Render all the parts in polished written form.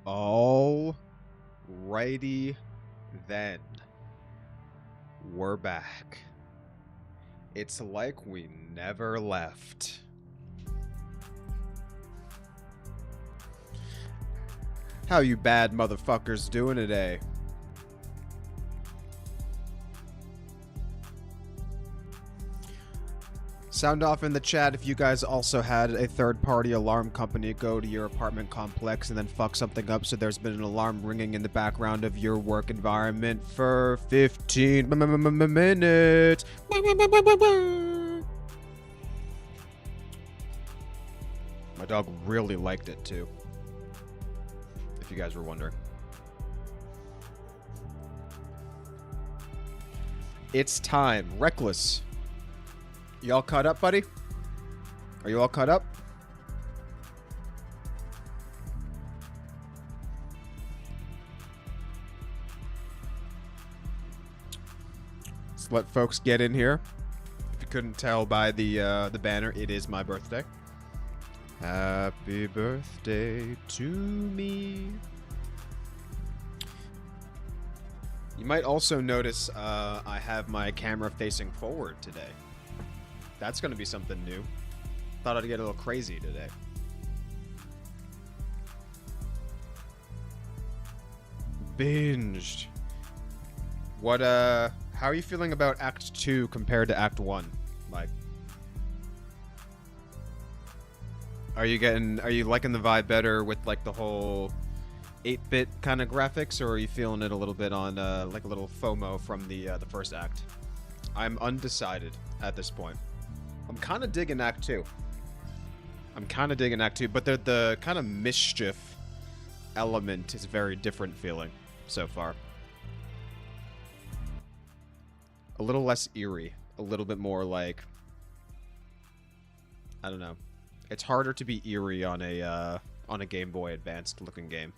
Alrighty then. We're back. It's like we never left. How you bad motherfuckers doing today? Sound off in the chat if you guys also had a third-party alarm company go to your apartment complex and then fuck something up, so there's been an alarm ringing in the background of your work environment for 15 minutes. My dog really liked it too, if you guys were wondering. It's time. Reckless. You all caught up, buddy? Are you all caught up? Let's let folks get in here. If you couldn't tell by the banner, it is my birthday. Happy birthday to me. You might also notice I have my camera facing forward today. That's going to be something new. Thought I'd get a little crazy today. Binged. What, how are you feeling about Act 2 compared to Act 1? Like, are you liking the vibe better with, like, the whole 8-bit kind of graphics, or are you feeling it a little bit on, like a little FOMO from the first act? I'm undecided at this point. I'm kind of digging Act 2. But the kind of mischief element is a very different feeling so far. A little less eerie. A little bit more like... I don't know. It's harder to be eerie on a Game Boy Advanced looking game.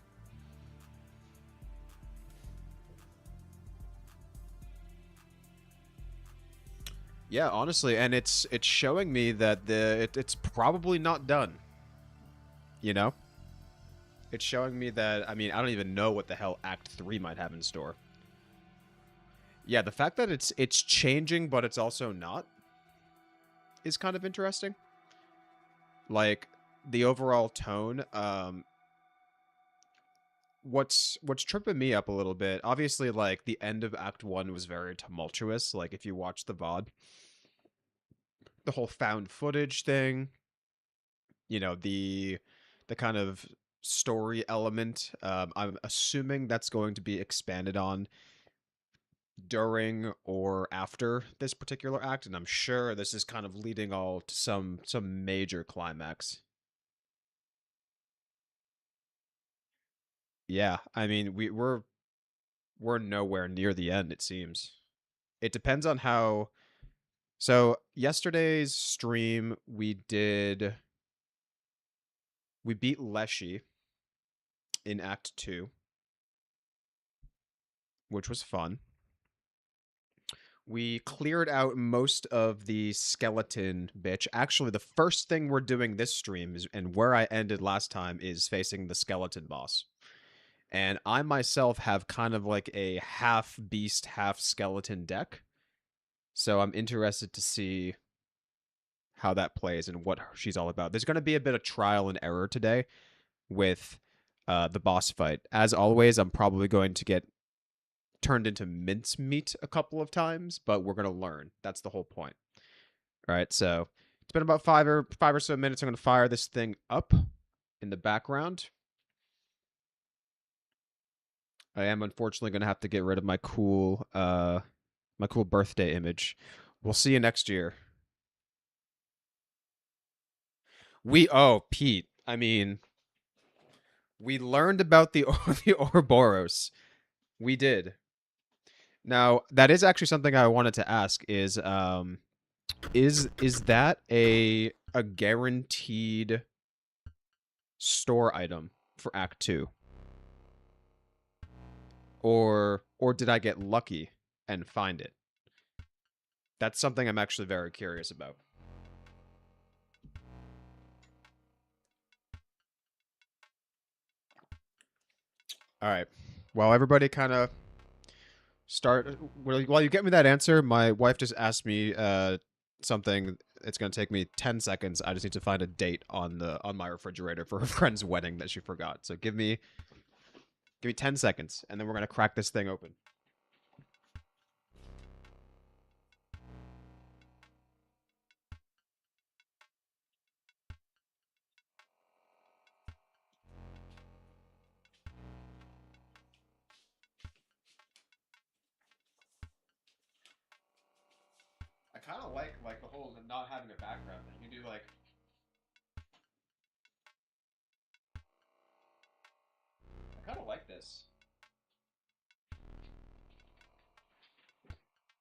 Yeah, honestly, and it's showing me that it's probably not done. You know? It's showing me that, I mean, I don't even know what the hell Act 3 might have in store. Yeah, the fact that it's changing, but it's also not, is kind of interesting. Like, the overall tone, what's tripping me up a little bit, obviously, like, the end of Act 1 was very tumultuous, like, if you watch the VOD. The whole found footage thing, you know, the kind of story element, I'm assuming that's going to be expanded on during or after this particular act, and I'm sure this is kind of leading all to some major climax. Yeah, I mean, we're nowhere near the end, it seems. It depends on how... So, yesterday's stream, we beat Leshy in Act 2, which was fun. We cleared out most of the skeleton bitch. Actually, the first thing we're doing this stream is, and where I ended last time, is facing the skeleton boss. And I myself have kind of like a half beast, half skeleton deck. So I'm interested to see how that plays and what she's all about. There's going to be a bit of trial and error today with the boss fight. As always, I'm probably going to get turned into mincemeat a couple of times, but we're going to learn. That's the whole point. All right, so it's been about five or so minutes. I'm going to fire this thing up in the background. I am unfortunately going to have to get rid of my cool birthday image. We'll see you next year. Pete, I mean, we learned about the Ouroboros. We did. Now, that is actually something I wanted to ask is that a guaranteed store item for Act 2? Or did I get lucky and find it? That's something I'm actually very curious about. All right. While everybody kind of while you get me that answer, my wife just asked me something. It's gonna take me 10 seconds. I just need to find a date on my refrigerator for her friend's wedding that she forgot. So give me 10 seconds, and then we're gonna crack this thing open. I kind of like the whole not having a background thing. You do like I kind of like this.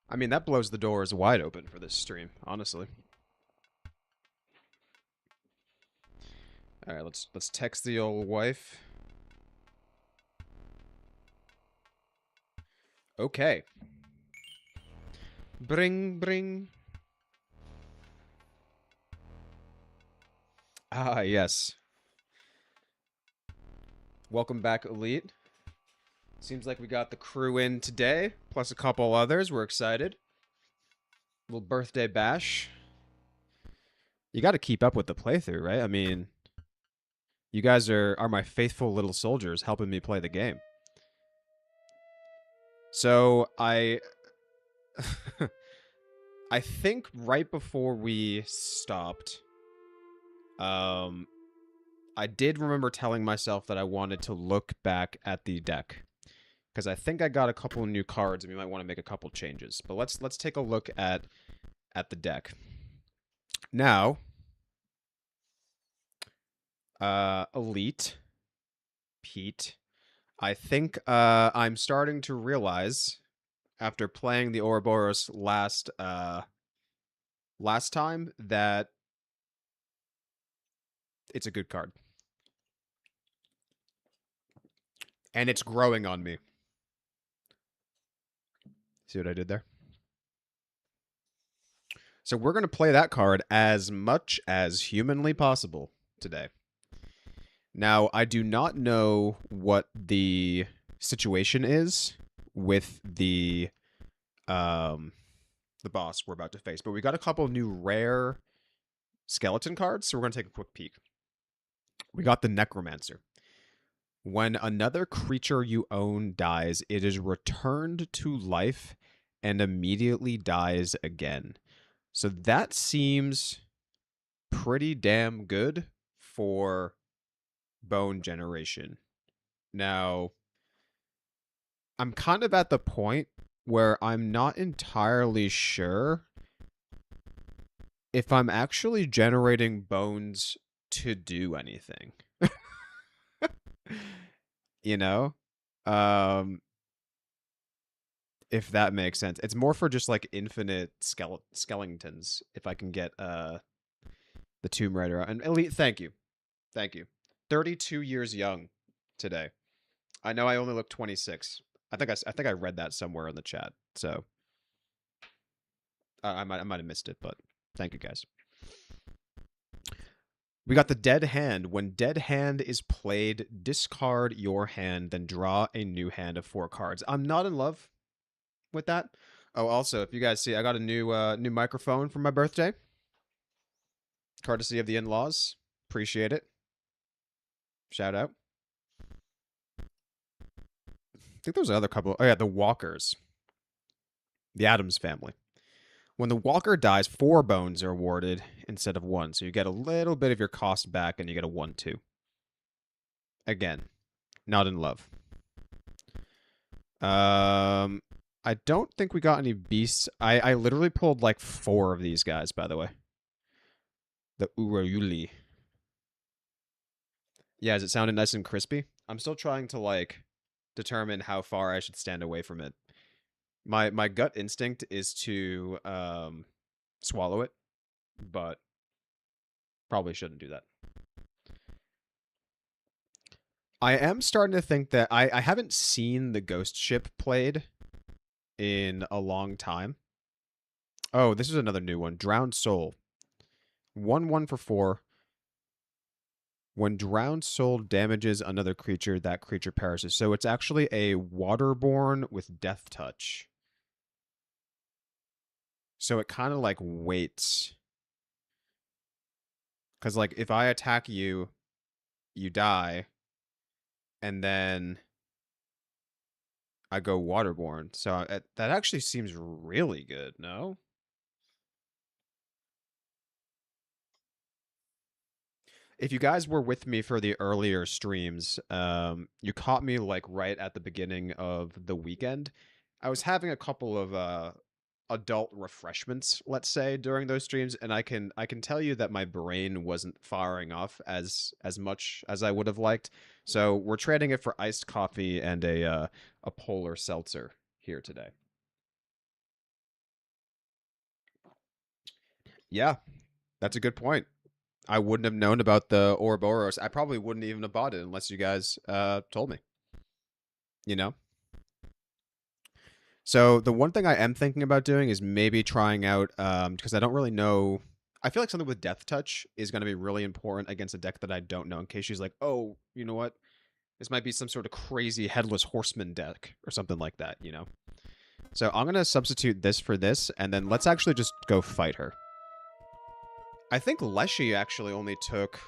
I mean, that blows the doors wide open for this stream, honestly. All right, let's text the old wife. Okay. Bring, bring. Ah, yes. Welcome back, Elite. Seems like we got the crew in today, plus a couple others. We're excited. Little birthday bash. You got to keep up with the playthrough, right? I mean, you guys are my faithful little soldiers helping me play the game. So I think right before we stopped, I did remember telling myself that I wanted to look back at the deck because I think I got a couple of new cards and we might want to make a couple changes. But let's take a look at the deck. Now, Elite, Pete, I think I'm starting to realize after playing the Ouroboros last time that it's a good card. And it's growing on me. See what I did there? So we're going to play that card as much as humanly possible today. Now, I do not know what the situation is with the boss we're about to face, but we got a couple new rare skeleton cards, so we're going to take a quick peek. We got the Necromancer. When another creature you own dies, it is returned to life and immediately dies again. So that seems pretty damn good for bone generation. Now, I'm kind of at the point where I'm not entirely sure if I'm actually generating bones to do anything. You know? Um if that makes sense. It's more for just like infinite skeletons if I can get the Tomb Raider. And Elite, thank you. Thank you. 32 years young today. I know I only look 26. I think I read that somewhere in the chat. So I might have missed it, but thank you guys. We got the Dead Hand. When Dead Hand is played, discard your hand, then draw a new hand of 4 cards. I'm not in love with that. Oh, also, if you guys see, I got a new microphone for my birthday. Courtesy of the in-laws. Appreciate it. Shout out. I think there was another couple. Oh yeah, the Walkers. The Addams family. When the Walker dies, 4 bones are awarded instead of 1. So you get a little bit of your cost back and you get a 1/2. Again, not in love. I don't think we got any beasts. I literally pulled like 4 of these guys, by the way. The Urayuli. Yeah, is it sounding nice and crispy? I'm still trying to like determine how far I should stand away from it. My gut instinct is to swallow it, but probably shouldn't do that. I am starting to think that I haven't seen the ghost ship played in a long time. Oh, this is another new one. Drowned Soul. 1/1 for 4. When drowned soul damages another creature, that creature perishes. So it's actually a waterborne with death touch. So it kind of like waits. Because like if I attack you, you die, and then I go waterborne. So that actually seems really good, no? If you guys were with me for the earlier streams, you caught me like right at the beginning of the weekend. I was having a couple of adult refreshments, let's say, during those streams, and I can tell you that my brain wasn't firing off as much as I would have liked. So we're trading it for iced coffee and a polar seltzer here today. Yeah, that's a good point. I wouldn't have known about the Ouroboros. I probably wouldn't even have bought it unless you guys told me. You know. So the one thing I am thinking about doing is maybe trying out because I don't really know. I feel like something with Death Touch is going to be really important against a deck that I don't know. In case she's like, oh, you know what? This might be some sort of crazy headless horseman deck or something like that. You know. So I'm gonna substitute this for this, and then let's actually just go fight her. I think Leshy actually only took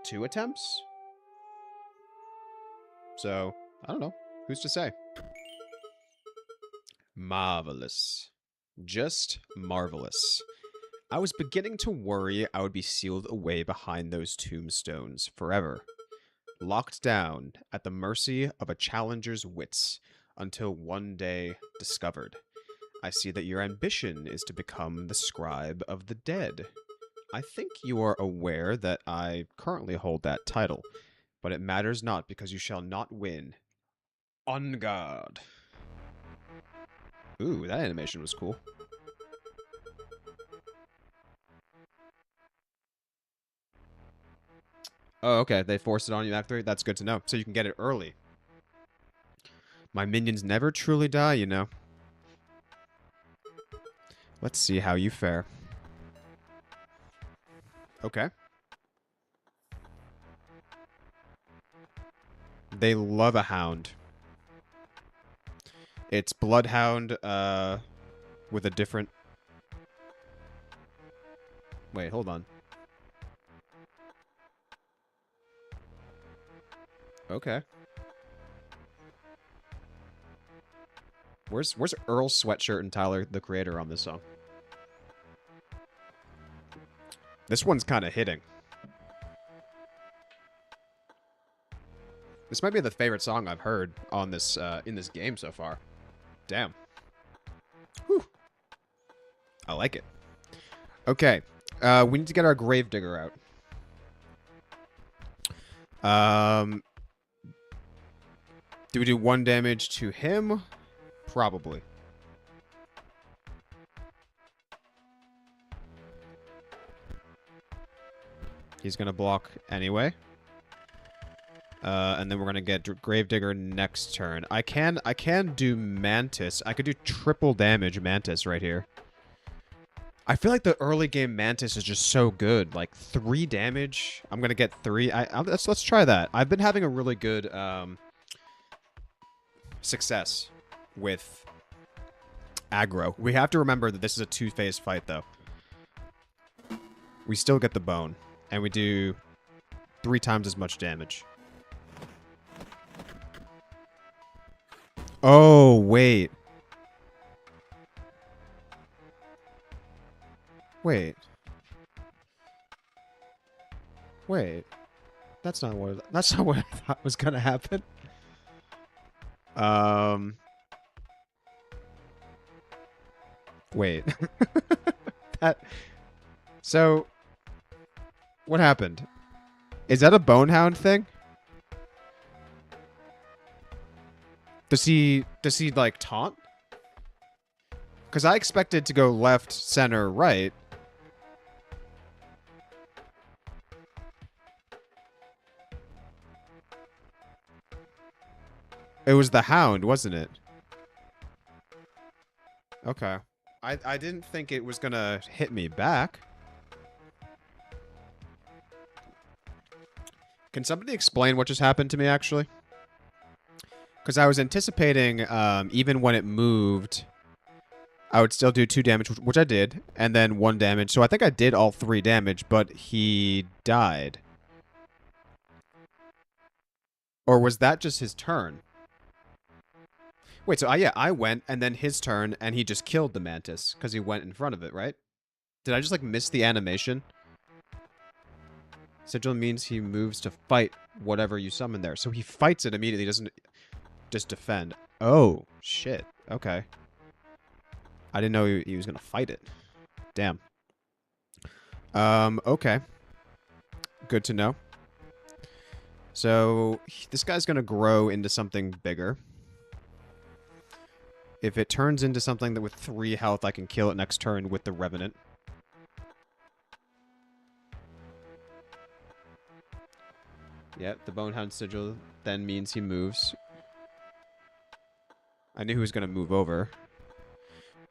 2 attempts. So I don't know. Who's to say? Marvelous. Just marvelous. I was beginning to worry I would be sealed away behind those tombstones forever, locked down at the mercy of a challenger's wits, until one day discovered. I see that your ambition is to become the scribe of the dead. I think you are aware that I currently hold that title, but it matters not because you shall not win. On guard. Ooh, that animation was cool. Oh, okay. They forced it on you Act 3. That's good to know. So you can get it early. My minions never truly die, you know. Let's see how you fare. Okay. They love a hound. It's Bloodhound, with a different... Wait, hold on. Okay. Where's Earl Sweatshirt and Tyler, the creator, on this song? This one's kind of hitting. This might be the favorite song I've heard on this in this game so far. Damn. Whew. I like it. Okay. We need to get our Gravedigger out. Do we do 1 damage to him? Probably. He's going to block anyway. And then we're going to get Gravedigger next turn. I can do Mantis. I could do triple damage Mantis right here. I feel like the early game Mantis is just so good. Like 3 damage. I'm going to get 3. Let's try that. I've been having a really good success with aggro. We have to remember that this is a 2-phase fight, though. We still get the bone. And we do 3 times as much damage. Oh, wait. Wait. Wait. That's not what I thought was gonna happen. Wait. So what happened? Is that a Bonehound thing? Does he like taunt? Because I expected to go left, center, right. It was the Hound, wasn't it? Okay. I didn't think it was gonna hit me back. Can somebody explain what just happened to me, actually? Because I was anticipating, even when it moved, I would still do 2 damage, which I did, and then 1 damage. So I think I did all 3 damage, but he died. Or was that just his turn? Wait, so yeah, I went, and then his turn, and he just killed the mantis, because he went in front of it, right? Did I just, like, miss the animation? Sigil means he moves to fight whatever you summon there. So he fights it immediately, doesn't just defend. Oh, shit. Okay. I didn't know he was going to fight it. Damn. Okay. Good to know. So this guy's going to grow into something bigger. If it turns into something that with 3 health, I can kill it next turn with the Revenant. Yep, the Bonehound Sigil then means he moves. I knew he was going to move over.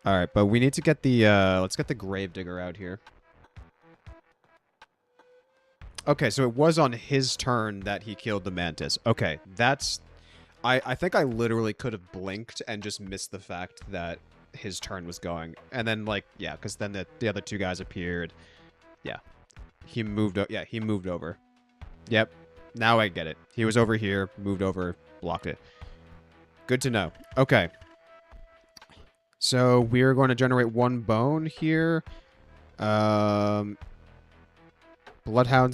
Alright, but we need to get the, let's get the Gravedigger out here. Okay, so it was on his turn that he killed the Mantis. Okay, that's... I think I literally could have blinked and just missed the fact that his turn was going. And then, like, yeah, because then the other 2 guys appeared. Yeah. He moved, yeah, he moved over. Yep. Now I get it. He was over here, moved over, blocked it. Good to know. Okay. So we're going to generate 1 bone here. Bloodhound's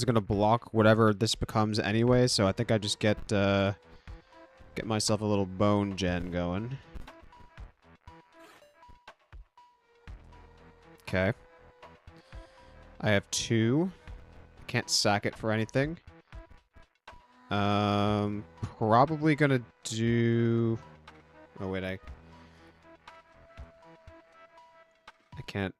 going to block whatever this becomes anyway, so I think I just get myself a little bone gen going. Okay. I have 2. Can't sack it for anything. Probably gonna do... Oh, wait, I can't...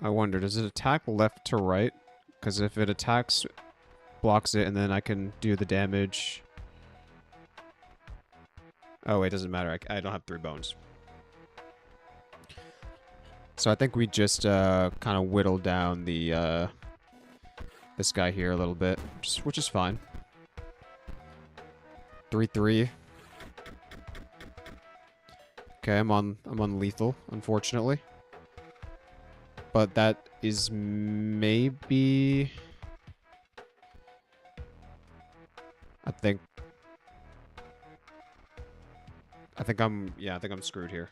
I wonder, does it attack left to right? Because if it attacks, blocks it, and then I can do the damage... Oh, wait, it doesn't matter. I don't have 3 bones. So I think we just kind of whittled down the this guy here a little bit, which is fine. 3/3. Okay, I'm on lethal, unfortunately. But that is maybe... I think I'm screwed here.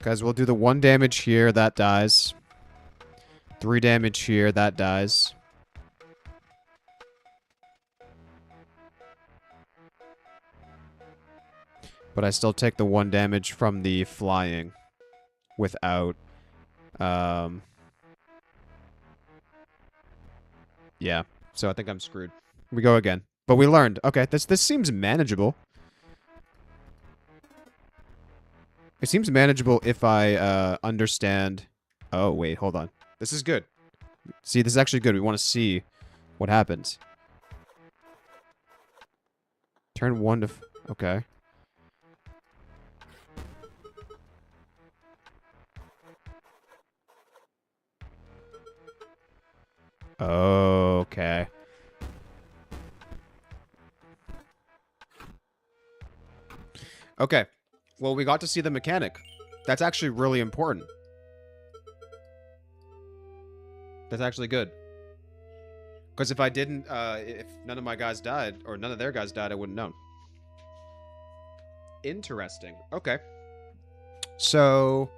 Guys, we'll do the 1 damage here, that dies. 3 damage here, that dies. But I still take the 1 damage from the flying without... Yeah, so I think I'm screwed. We go again. But we learned. Okay, this seems manageable. It seems manageable if I understand... Oh, wait, hold on. This is good. See, this is actually good. We want to see what happens. Turn 1 to... Okay. Okay. Okay. Well, we got to see the mechanic. That's actually really important. That's actually good. Because if I didn't, if none of my guys died, or none of their guys died, I wouldn't know. Interesting. Okay. So...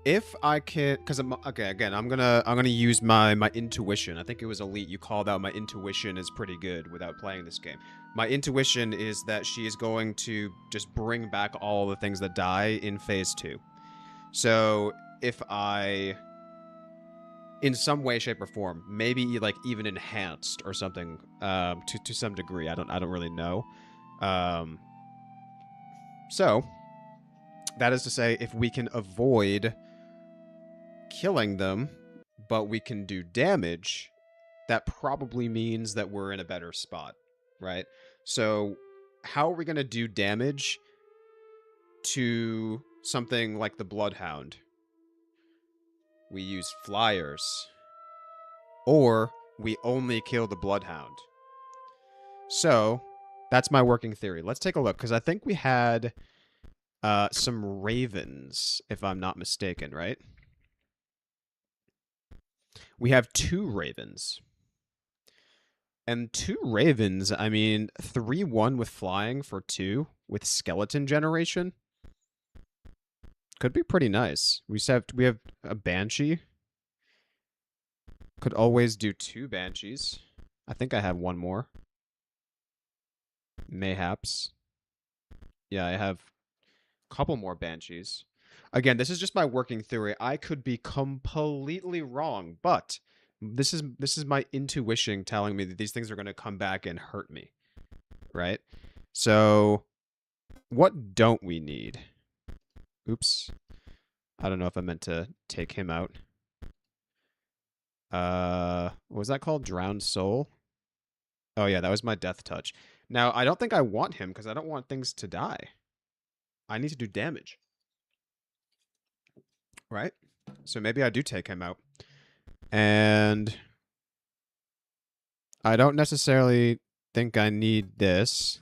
If I can, because okay, again, I'm gonna use my intuition. I think it was Elite. You called out my intuition is pretty good without playing this game. My intuition is that she is going to just bring back all the things that die in phase 2. So if I, in some way, shape, or form, maybe like even enhanced or something, to some degree, I don't really know. So that is to say, if we can avoid killing them, but we can do damage, that probably means that we're in a better spot, right? So how are we going to do damage to something like the Bloodhound, we use flyers. Or we only kill the Bloodhound. So, that's my working theory. Let's take a look, because I think we had some ravens, if I'm not mistaken, right? We have 2 ravens. And 2 ravens, I mean, 3-1 with flying for 2 with skeleton generation could be pretty nice. We have a banshee. Could always do 2 banshees. I think I have 1 more. Mayhaps. Yeah, I have a couple more banshees. Again, this is just my working theory. I could be completely wrong, but this is my intuition telling me that these things are going to come back and hurt me. Right? So, what don't we need? Oops. I don't know if I meant to take him out. What was that called? Drowned Soul? Oh yeah, that was my death touch. Now, I don't think I want him because I don't want things to die. I need to do damage. Right? So maybe I do take him out. And I don't necessarily think I need this.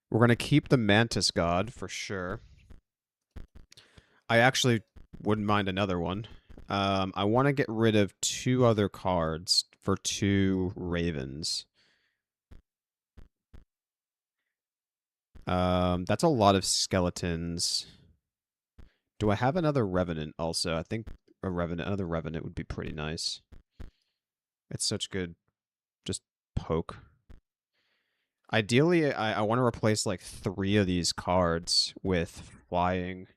We're going to keep the Mantis God for sure. I actually wouldn't mind another one. I want to get rid of 2 other cards for 2 ravens. That's a lot of skeletons. Do I have another revenant also? I think another revenant would be pretty nice. It's such good just poke. Ideally, I want to replace like 3 of these cards with flying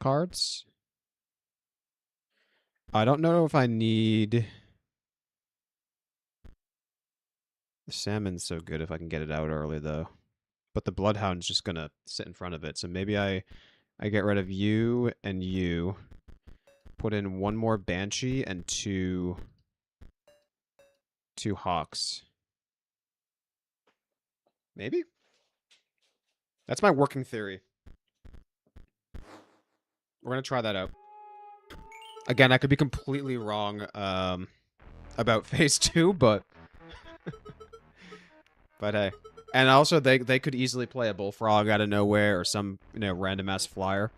cards. I don't know if I need... The salmon's so good if I can get it out early, though. But the Bloodhound's just gonna sit in front of it. So maybe I get rid of you and you. Put in 1 more Banshee and 2 Hawks. Maybe? That's my working theory. We're gonna try that out. Again, I could be completely wrong about phase 2, but... but hey. And also, they could easily play a Bullfrog out of nowhere or some, random-ass flyer.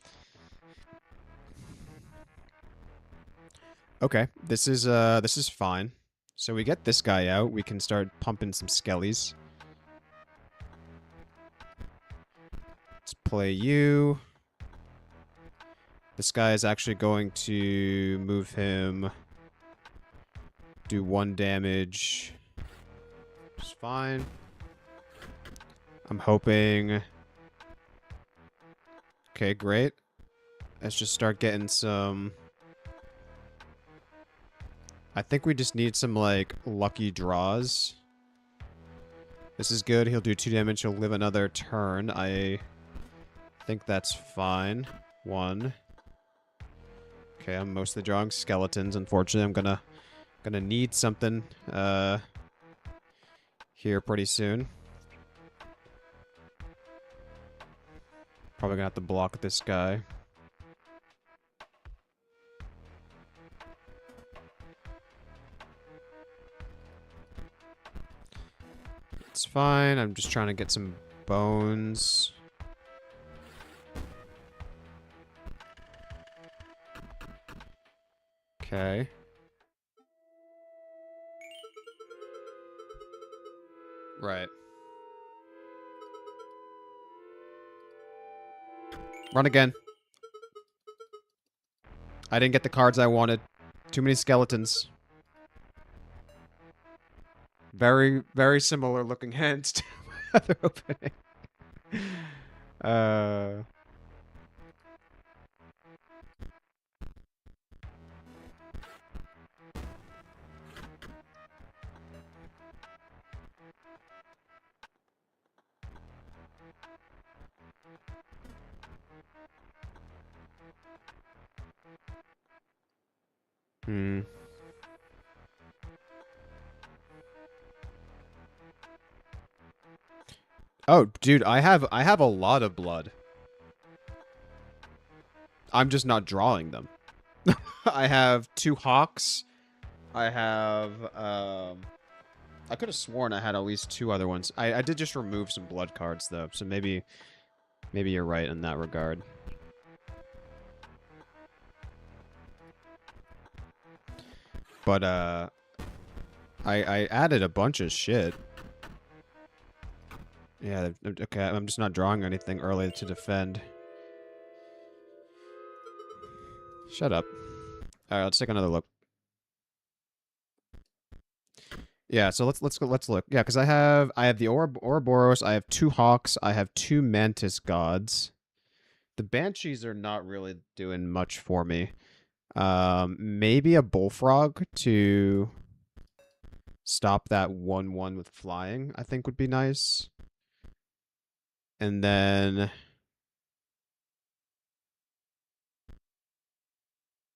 Okay, this is fine. So we get this guy out. We can start pumping some skellies. Let's play you. This guy is actually going to move him. Do 1 damage. It's fine. I'm hoping... Okay, great. Let's just start getting some... I think we just need some, like, lucky draws. This is good. He'll do 2 damage. He'll live another turn. I think that's fine. 1. Okay, I'm mostly drawing skeletons. Unfortunately, I'm gonna need something here pretty soon. Probably gonna have to block this guy. It's fine. I'm just trying to get some bones. Okay. Right. Run again. I didn't get the cards I wanted. Too many skeletons. Very, very similar looking hands to my other opening. Hmm. Oh, dude, I have a lot of blood. I'm just not drawing them. I have 2 hawks. I have, I could have sworn I had at least 2 other ones. I did just remove some blood cards, though, so maybe you're right in that regard. But, I added a bunch of shit. Yeah, okay, I'm just not drawing anything early to defend. Shut up. Alright, let's take another look. Yeah, so let's look. Yeah, because I have the Ouroboros, I have 2 hawks, I have 2 mantis gods. The banshees are not really doing much for me. Maybe a bullfrog to stop that 1/1 with flying, I think would be nice. And then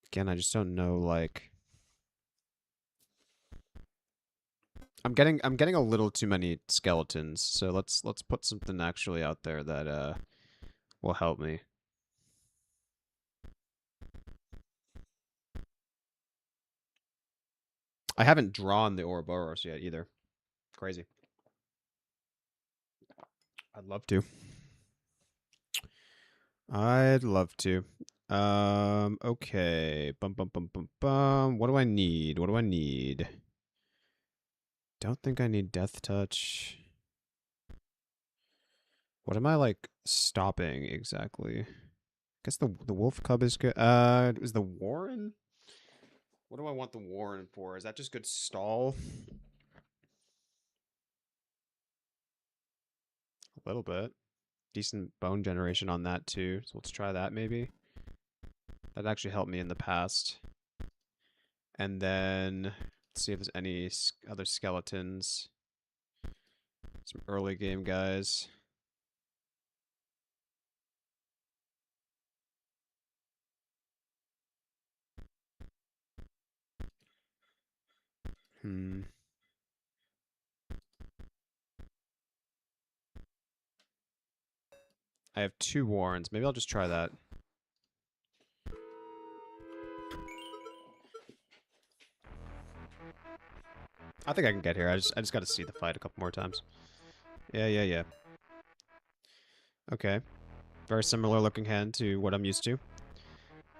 again, I just don't know, like, I'm getting a little too many skeletons, so let's put something actually out there that will help me. I haven't drawn the Ouroboros yet either. Crazy. I'd love to. I'd love to. Okay. Bum bum bum bum bum. What do I need? What do I need? Don't think I need Death Touch. What am I, like, stopping exactly? Guess the Wolf Cub is good. Is the Warren? What do I want the Warren for? Is that just good stall? A little bit. Decent bone generation on that too. So let's try that maybe. That actually helped me in the past. And then let's see if there's any other skeletons. Some early game guys. I have 2 Warrens. Maybe I'll just try that. I think I can get here. I just got to see the fight a couple more times. Yeah. Okay. Very similar looking hand to what I'm used to.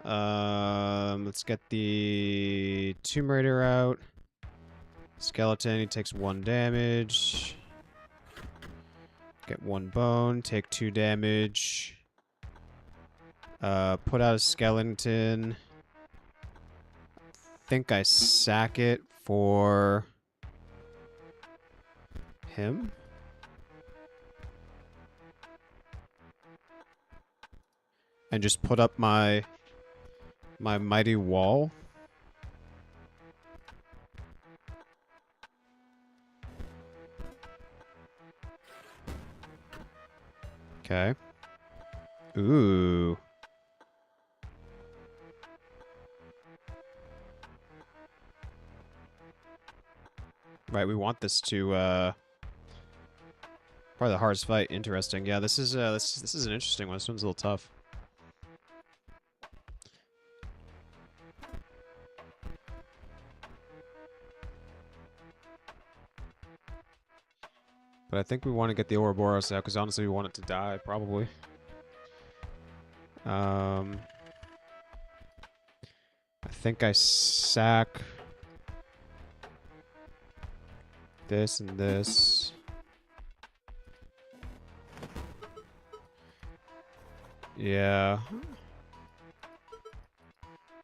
Let's get the Tomb Raider out. Skeleton, he takes 1 damage. Get 1 bone, take 2 damage. Put out a skeleton. Think I sack it for him. And just put up my mighty wall. Okay. Ooh. Right, we want this to probably the hardest fight. Interesting. Yeah, this is this is an interesting one. This one's a little tough. But I think we want to get the Ouroboros out because honestly we want it to die probably. I think I sack this and this. Yeah.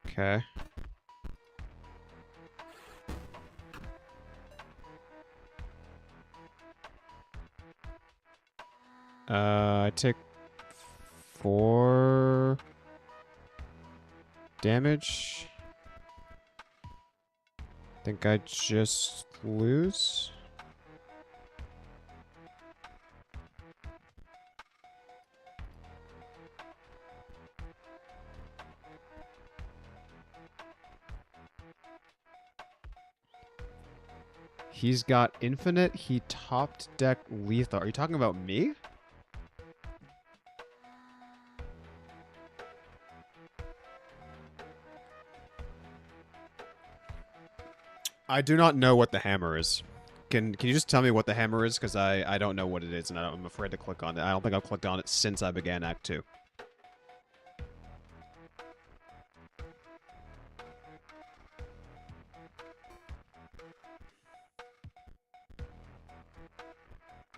Okay. I take 4 damage. Think I just lose. He's got infinite. He topped deck lethal. Are you talking about me? I do not know what the hammer is. Can you just tell me what the hammer is? Because I don't know what it is, and I'm afraid to click on it. I don't think I've clicked on it since I began Act 2.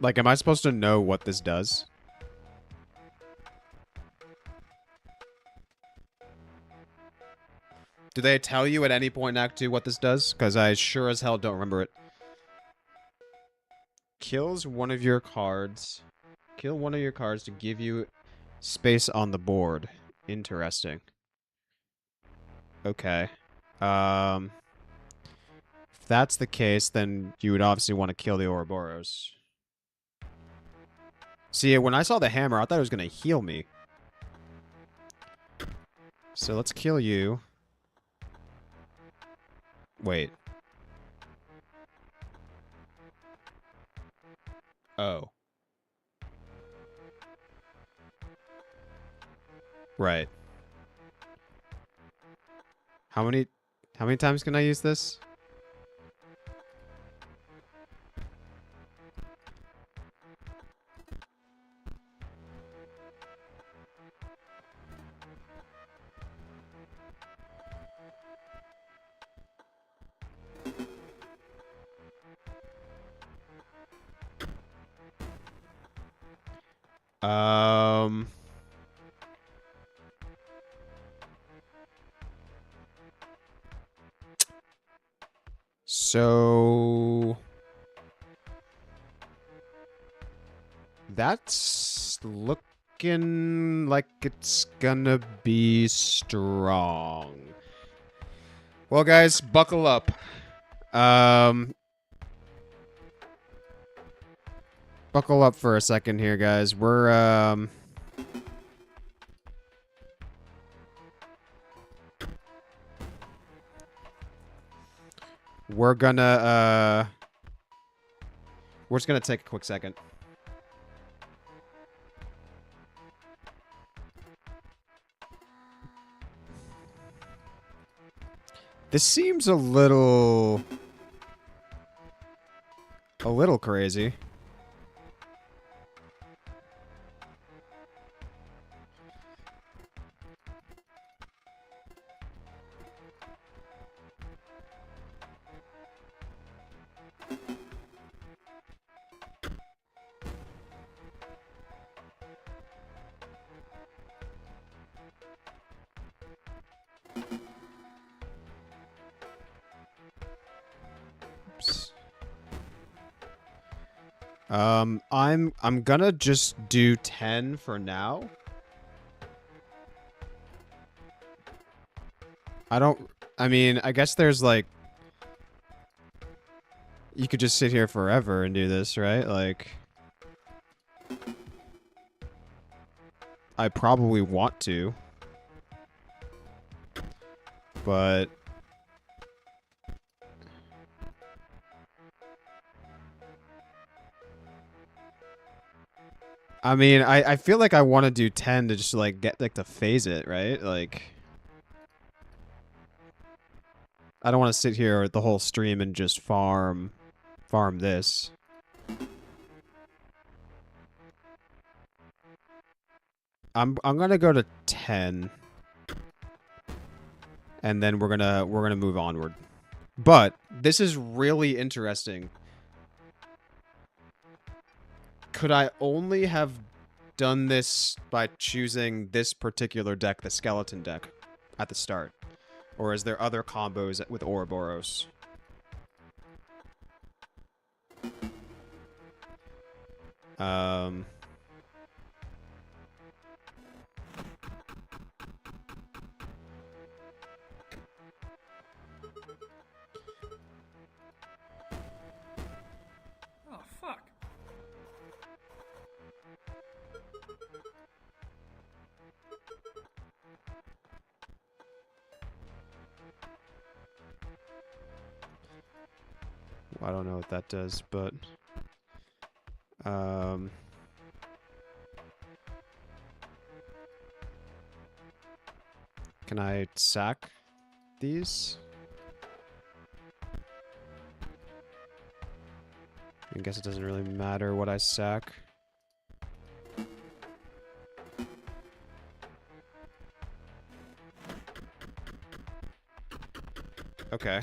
Like, am I supposed to know what this does? Do they tell you at any point in Act 2 what this does? Because I sure as hell don't remember it. Kills one of your cards. Kill one of your cards to give you space on the board. Interesting. Okay. If that's the case, then you would obviously want to kill the Ouroboros. See, when I saw the hammer, I thought it was going to heal me. So let's kill you. Wait. Oh. Right. How many times can I use this? So that's looking like it's gonna be strong. Well, guys, buckle up. Buckle up for a second here, guys. We're gonna, we're just gonna take a quick second. This seems a little crazy. I'm gonna just do 10 for now. I mean, I guess there's like, you could just sit here forever and do this, right? Like, I probably want to, but I mean, I feel like I want to do 10 to just like get like to phase it, right? Like, I don't want to sit here the whole stream and just farm this. I'm gonna go to 10, and then we're gonna move onward. But this is really interesting. Could I only have done this by choosing this particular deck, the skeleton deck, at the start? Or is there other combos with Ouroboros? Oh, fuck. I don't know what that does, but can I sack these? I guess it doesn't really matter what I sack. Okay.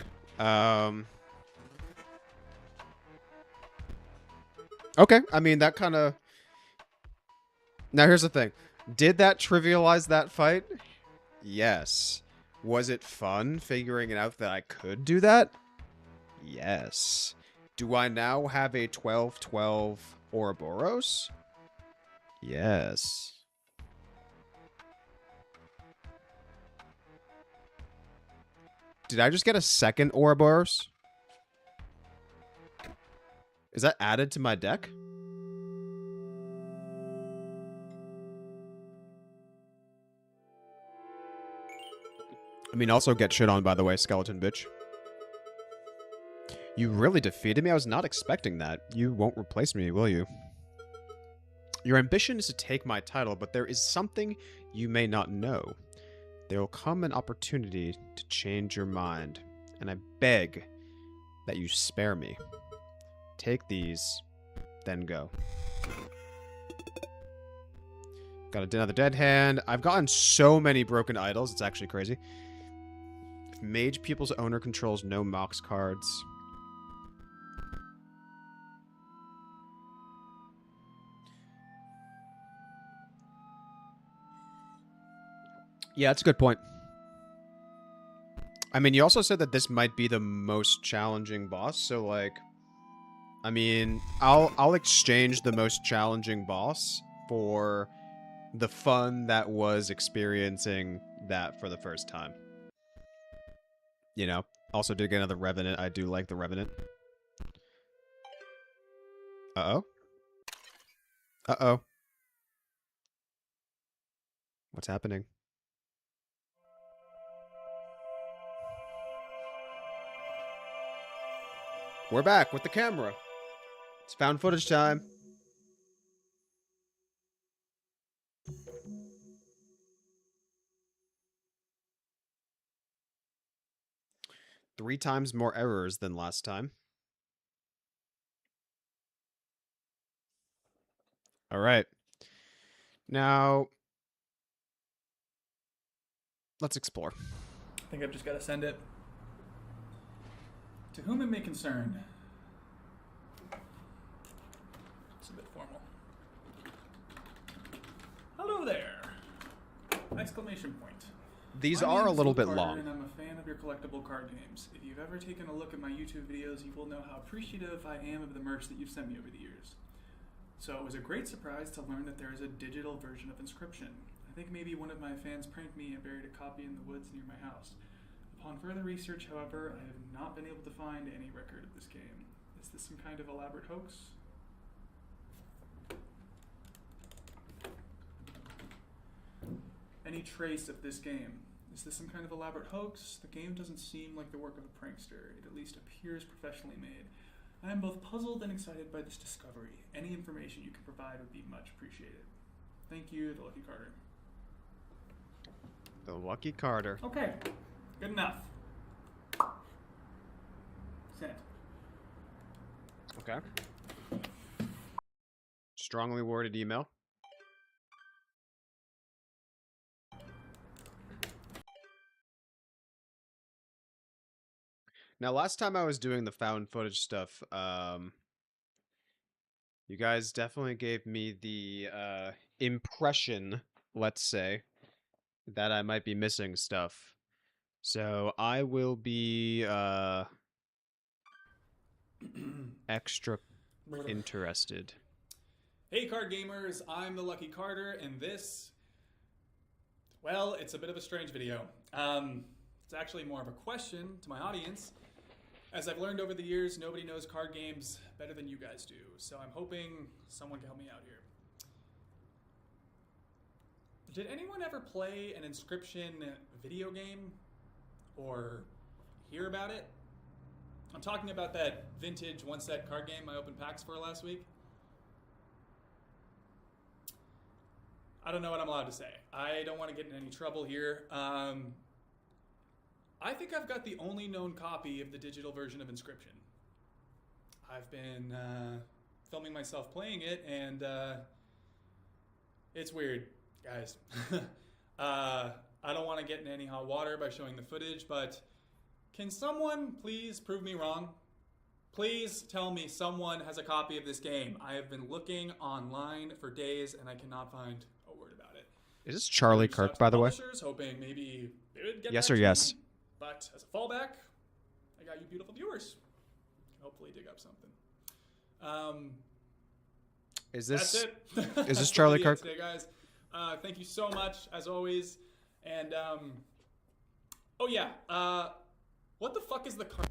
Okay, I mean, that kind of... Now, here's the thing. Did that trivialize that fight? Yes. Was it fun figuring it out that I could do that? Yes. Do I now have a 12-12 Ouroboros? Yes. Did I just get a second Ouroboros? Is that added to my deck? I mean, also get shit on, by the way, skeleton bitch. You really defeated me? I was not expecting that. You won't replace me, will you? Your ambition is to take my title, but there is something you may not know. There will come an opportunity to change your mind, and I beg that you spare me. Take these, then go. Got another dead hand. I've gotten so many broken idols, it's actually crazy. Mage People's owner controls no Mox cards. Yeah, that's a good point. I mean, you also said that this might be the most challenging boss, so like, I mean, I'll exchange the most challenging boss for the fun that was experiencing that for the first time. You know, also did get another Revenant. I do like the Revenant. Uh-oh. Uh-oh. What's happening? We're back with the camera. It's found footage time. Three times more errors than last time. All right. Now, let's explore. I think I've just got to send it. To whom it may concern. It's a bit formal. Hello there! Exclamation point. These My are a name's little Luke bit Carter, long. And I'm a fan of your collectible card games. If you've ever taken a look at my YouTube videos, you will know how appreciative I am of the merch that you've sent me over the years. So it was a great surprise to learn that there is a digital version of Inscryption. I think maybe one of my fans pranked me and buried a copy in the woods near my house. Upon further research, however, I have not been able to find any record of this game. Is this some kind of elaborate hoax? Any trace of this game? Is this some kind of elaborate hoax? The game doesn't seem like the work of a prankster. It at least appears professionally made. I am both puzzled and excited by this discovery. Any information you can provide would be much appreciated. Thank you, the Lucky Carter. The Lucky Carter. Okay, good enough. Sent. Okay. Strongly worded email. Now, last time I was doing the found footage stuff, you guys definitely gave me the impression, let's say, that I might be missing stuff. So I will be extra interested. Hey card gamers, I'm the Lucky Carter, and this, well, it's a bit of a strange video. It's actually more of a question to my audience. As I've learned over the years, nobody knows card games better than you guys do, so I'm hoping someone can help me out here. Did anyone ever play an Inscryption video game? Or hear about it? I'm talking about that vintage one-set card game I opened packs for last week. I don't know what I'm allowed to say. I don't want to get in any trouble here. I think I've got the only known copy of the digital version of Inscryption. I've been filming myself playing it, and it's weird, guys. I don't want to get in any hot water by showing the footage, but can someone please prove me wrong? Please tell me someone has a copy of this game. I have been looking online for days, and I cannot find a word about it. Is this Charlie Reached out Kirk, to by the way? publishers, hoping maybe they would get Yes back or to yes? me. But as a fallback, I got you beautiful viewers. Hopefully dig up something. Is That's this it. is this Charlie Kirk? Today, guys. Thank you so much, as always. And oh yeah, what the fuck is the card?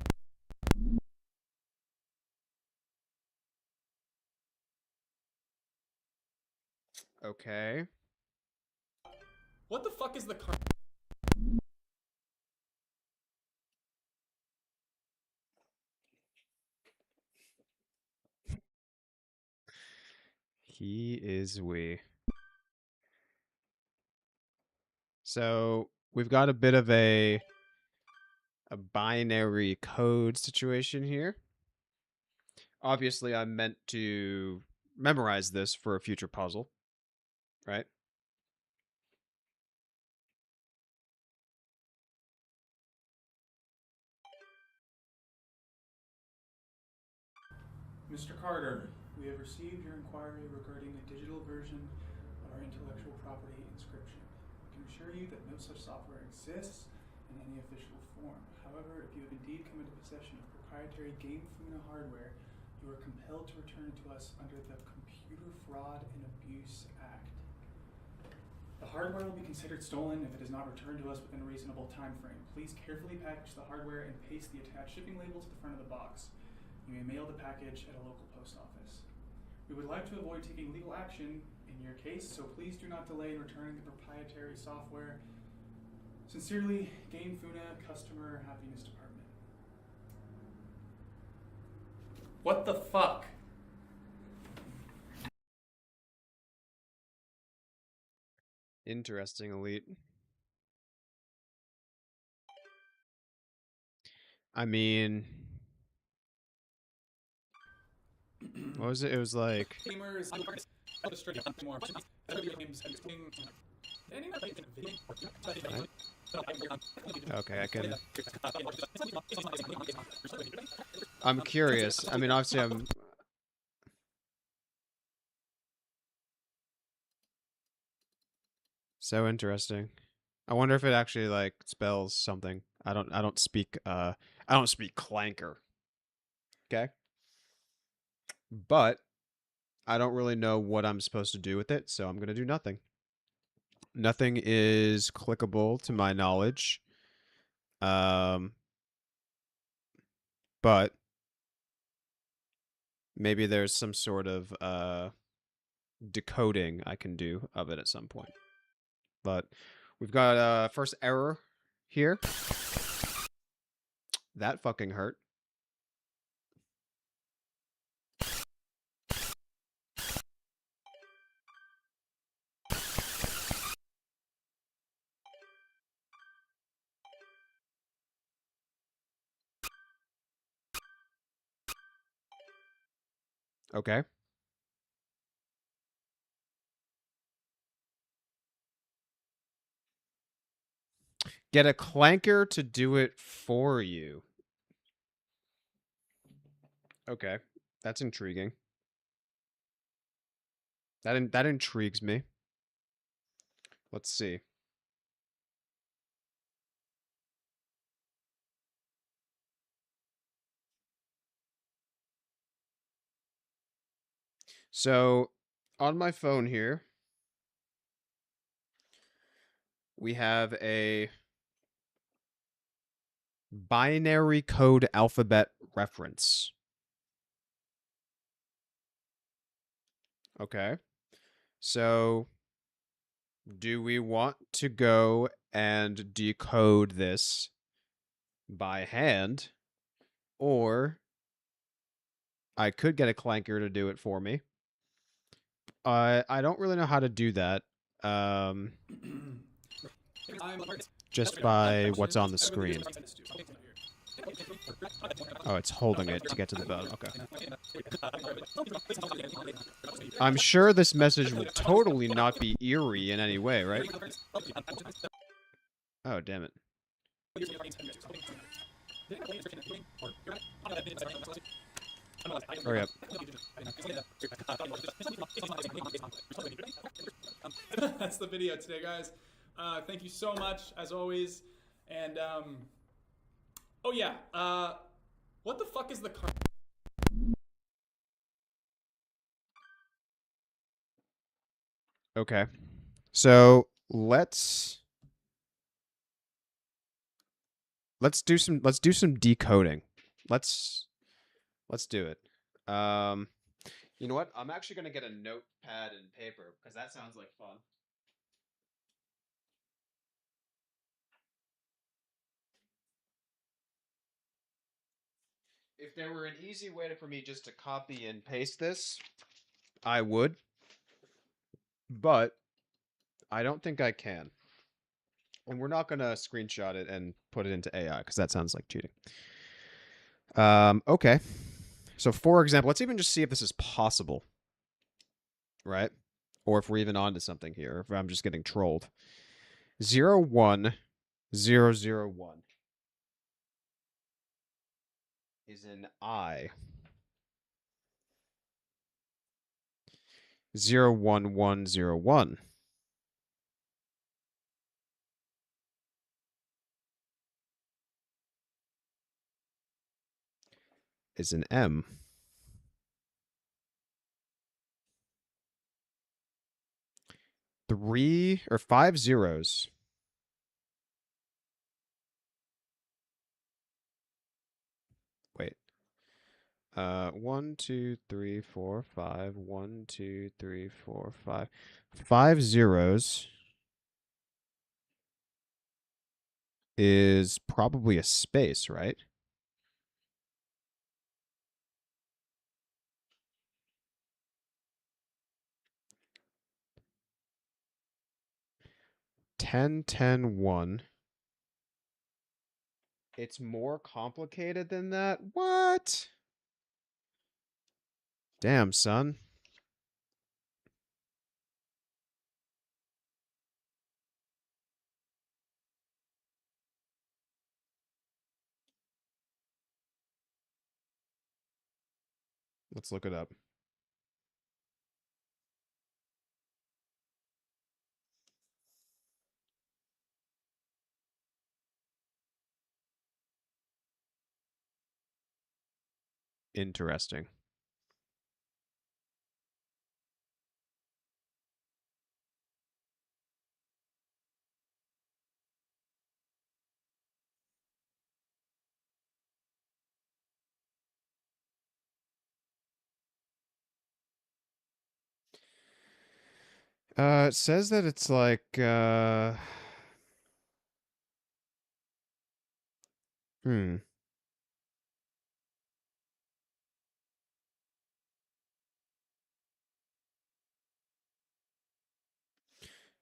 Okay. What the fuck is the card? He is we. So we've got a bit of a binary code situation here. Obviously, I meant to memorize this for a future puzzle, right? Mr. Carter, we have received your inquiry regarding a digital version of our intellectual property Inscryption. I can assure you that no such software exists in any official form. However, if you have indeed come into possession of proprietary Game Funa hardware, you are compelled to return it to us under the Computer Fraud and Abuse Act. The hardware will be considered stolen if it is not returned to us within a reasonable time frame. Please carefully package the hardware and paste the attached shipping label to the front of the box. You may mail the package at a local post office. We would like to avoid taking legal action in your case, so please do not delay in returning the proprietary software. Sincerely, Game Funa, Customer Happiness Department. What the fuck? Interesting, Elite. I mean, what was it? It was like... Gamers, Okay, I can... I'm curious. I mean, obviously I'm... So interesting. I wonder if it actually, like, spells something. I don't speak clanker. Okay? But I don't really know what I'm supposed to do with it, so I'm gonna do nothing. Nothing is clickable to my knowledge. But maybe there's some sort of decoding I can do of it at some point. But we've got first error here. That fucking hurt. Okay. Get a clanker to do it for you. Okay. That's intriguing. That intrigues me. Let's see. So, on my phone here, we have a binary code alphabet reference. Okay. So, do we want to go and decode this by hand? Or I could get a clanker to do it for me. I don't really know how to do that. Just by what's on the screen. Oh, it's holding it to get to the bottom. Okay. I'm sure this message will totally not be eerie in any way, right? Oh, damn it. Hurry up. That's the video today, guys. Thank you so much, as always. And, oh yeah, what the fuck is the card? Okay. So let's do some decoding. Let's do it. Um you know what? I'm actually gonna get a notepad and paper because that sounds like fun. If there were an easy way for me just to copy and paste this, I would, but I don't think I can. And we're not gonna screenshot it and put it into AI because that sounds like cheating. Okay. So for example, let's even just see if this is possible, right? Or if we're even onto something here, if I'm just getting trolled. 01001 is an I. 01101 is an M. 3 or 5 zeros. Wait. 1, 2, 3, 4, 5. 1, 2, 3, 4, 5. 5 zeros is probably a space, right? Ten, 10, 1. It's more complicated than that? What? Damn, son. Let's look it up. Interesting. It says that it's like hmm.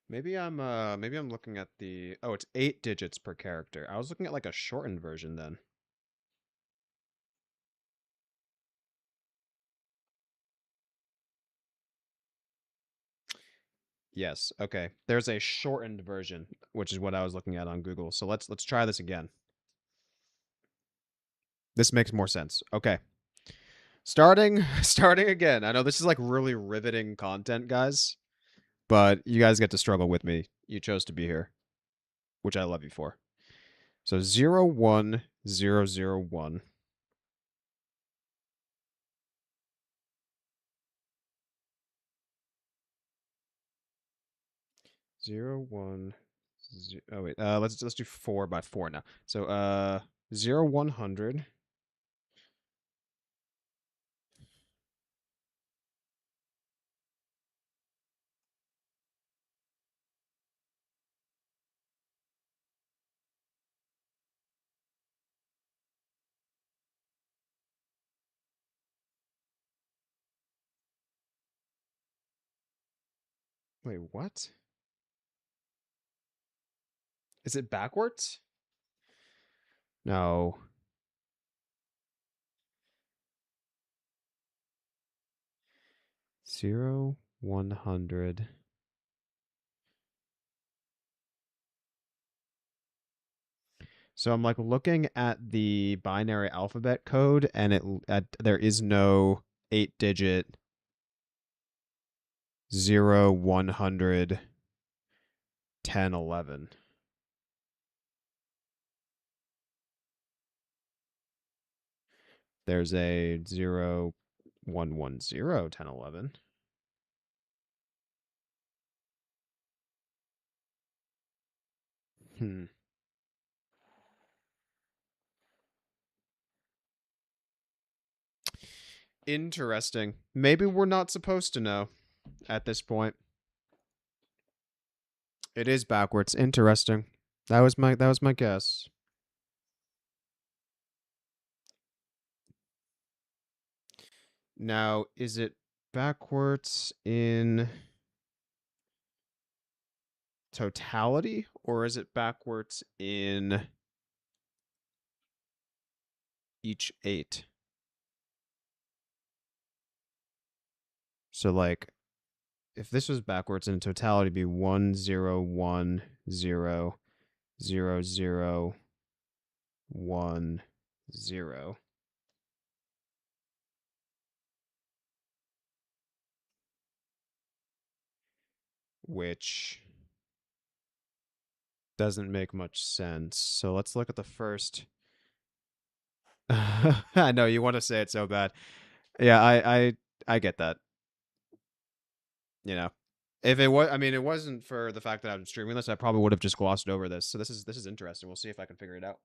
Maybe I'm looking at the oh, it's 8 digits per character. I was looking at like a shortened version then. Yes, okay. There's a shortened version, which is what I was looking at on Google. So let's try this again. This makes more sense. Okay. Starting again. I know this is like really riveting content, guys, but you guys get to struggle with me. You chose to be here, which I love you for. So 01001 01 oh wait, let's do 4 by 4 now. So 0100 Wait, what? Is it backwards? No. 0, 100. So I'm like looking at the binary alphabet code, and there is no 8-digit 0, 100, 10, 11. There's a 0, 1, 1, 0, 10, 11. Interesting. Maybe we're not supposed to know at this point. It is backwards. Interesting. That was my guess. Now, is it backwards in totality, or is it backwards in each 8? So like if this was backwards in totality, it'd be 1, 0, 1, 0, 0, 0, 1, 0. Which doesn't make much sense. So let's look at the first. I know you want to say it so bad. Yeah, I get that. You know, if it was, I mean, it wasn't for the fact that I'm streaming this, I probably would have just glossed over this. So this is interesting. We'll see if I can figure it out.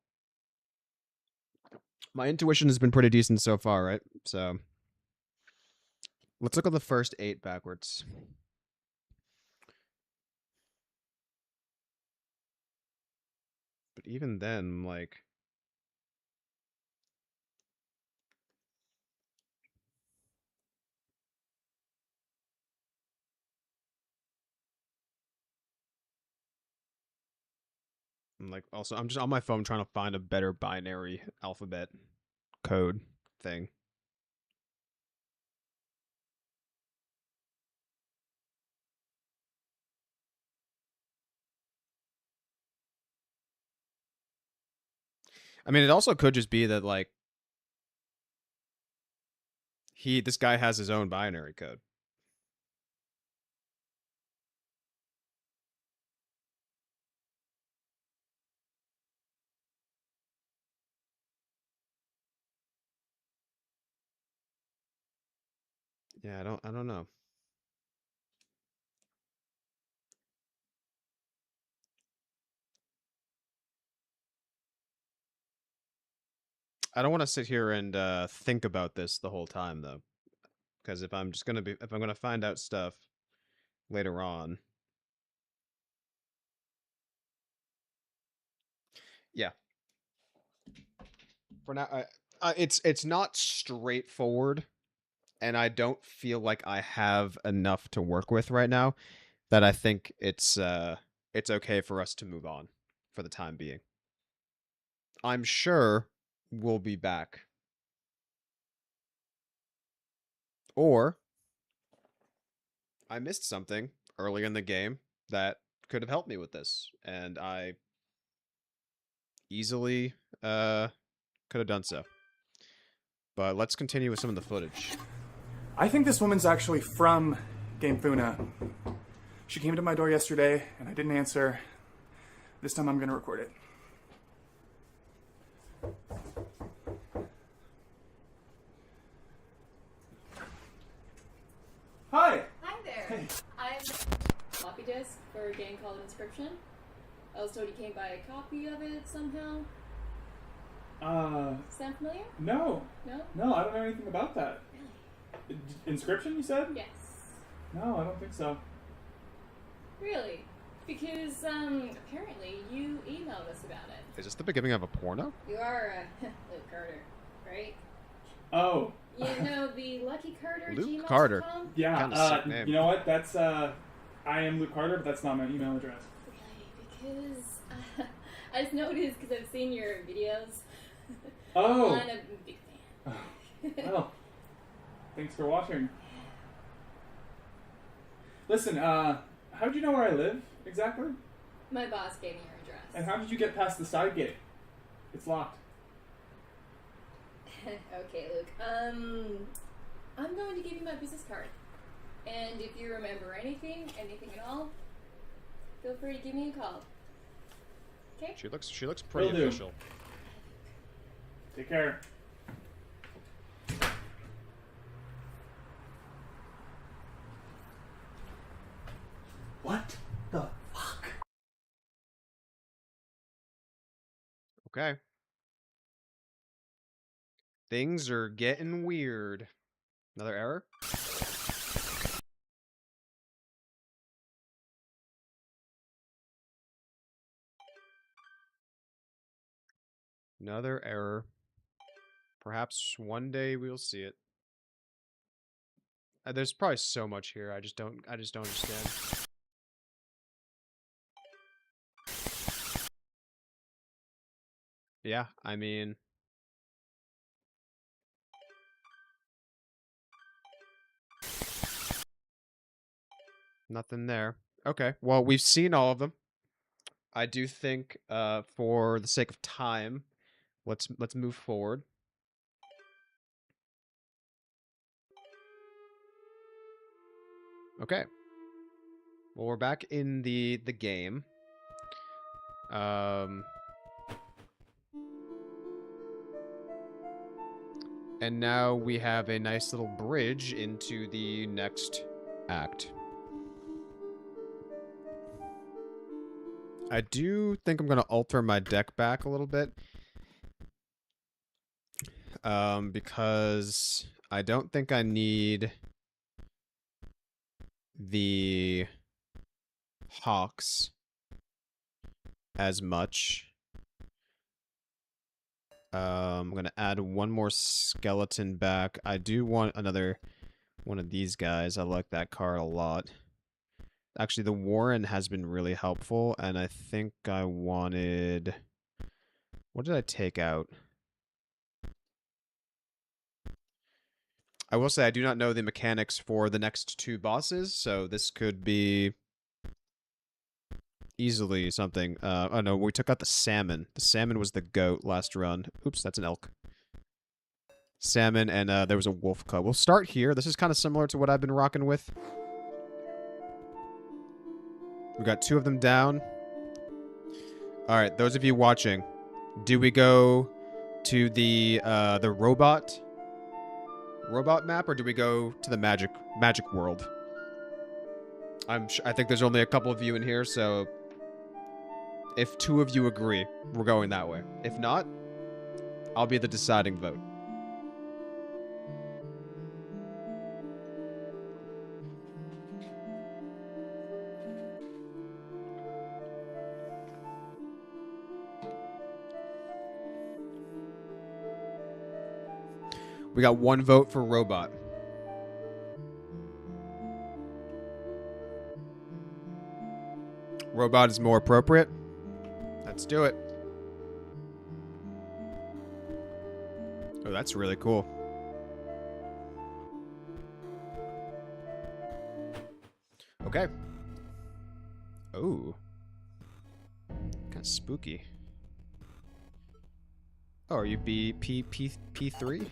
My intuition has been pretty decent so far, right? So let's look at the first 8 backwards. But even then, like, also, I'm just on my phone trying to find a better binary alphabet code thing. I mean, it also could just be that like this guy has his own binary code. Yeah, I don't know. I don't want to sit here and think about this the whole time though, because if I'm gonna find out stuff later on. Yeah. For now, it's not straightforward, and I don't feel like I have enough to work with right now that I think it's okay for us to move on for the time being. I'm sure we'll be back. Or I missed something early in the game that could have helped me with this, and I easily could have done so. But let's continue with some of the footage. I think this woman's actually from Game Funa. She came to my door yesterday, and I didn't answer. This time I'm going to record it. Hi! Hi there. Hey. I'm floppy disk for a game called Inscryption. I was told you came by a copy of it somehow. Sound familiar? No. No? No, I don't know anything about that. Really? Inscryption, you said? Yes. No, I don't think so. Really? Because, apparently you emailed us about it. Is this the beginning of a porno? You are, Luke Carter, right? Oh. You know the Lucky Carter Luke gmail.com? Carter. Yeah, Kinda sick name. you know what? That's, I am Luke Carter, but that's not my email address. Really? Because, I just noticed because I've seen your videos. Oh. I'm a big fan. Well, thanks for watching. Listen, how'd you know where I live exactly? My boss gave me your address. And how did you get past the side gate? It's locked. Okay, Luke. I'm going to give you my business card. And if you remember anything at all, feel free to give me a call. Okay? She looks pretty Will do. official. Take care. What the fuck? Okay. Things are getting weird. Another error? Another error. Perhaps one day we'll see it. There's probably so much here. I just don't understand. Yeah, I mean, nothing there. Okay. Well, we've seen all of them. I do think for the sake of time, let's move forward. Okay. Well, we're back in the game. And now we have a nice little bridge into the next act. I do think I'm going to alter my deck back a little bit. Because I don't think I need the Hawks as much. I'm going to add one more skeleton back. I do want another one of these guys. I like that card a lot. Actually, the Warren has been really helpful, and I think I wanted... What did I take out? I will say I do not know the mechanics for the next two bosses, so this could be easily something. Oh no, we took out the salmon. The salmon was the goat last run. Oops, that's an elk. Salmon, and there was a wolf cub. We'll start here. This is kind of similar to what I've been rocking with. We got two of them down. Alright, those of you watching, do we go to the robot map, or do we go to the magic world? I think there's only a couple of you in here, so if two of you agree, we're going that way. If not, I'll be the deciding vote. We got one vote for robot. Robot is more appropriate. Let's do it. Oh, that's really cool. Okay. Oh. Kind of spooky. Oh, are you P3?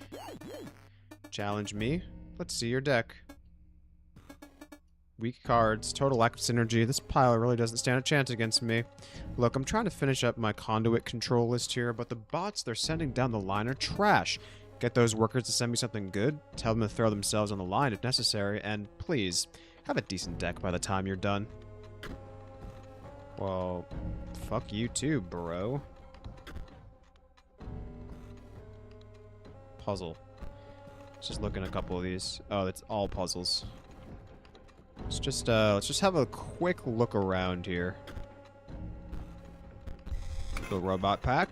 Challenge me. Let's see your deck. Weak cards, total lack of synergy. This pile really doesn't stand a chance against me. Look, I'm trying to finish up my conduit control list here, but the bots they're sending down the line are trash. Get those workers to send me something good, tell them to throw themselves on the line if necessary, and please, have a decent deck by the time you're done. Well, fuck you too, bro. Puzzle. Let's just look at a couple of these. Oh, it's all puzzles. Let's just have a quick look around here. The robot pack.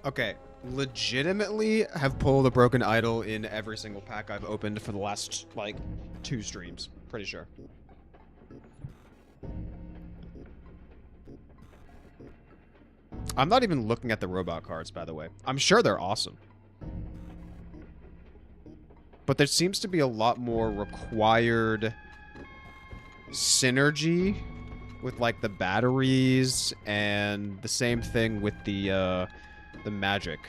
Okay, legitimately have pulled a broken idol in every single pack I've opened for the last, like, 2 streams. Pretty sure. I'm not even looking at the robot cards, by the way. I'm sure they're awesome. But there seems to be a lot more required synergy with like the batteries, and the same thing with the magic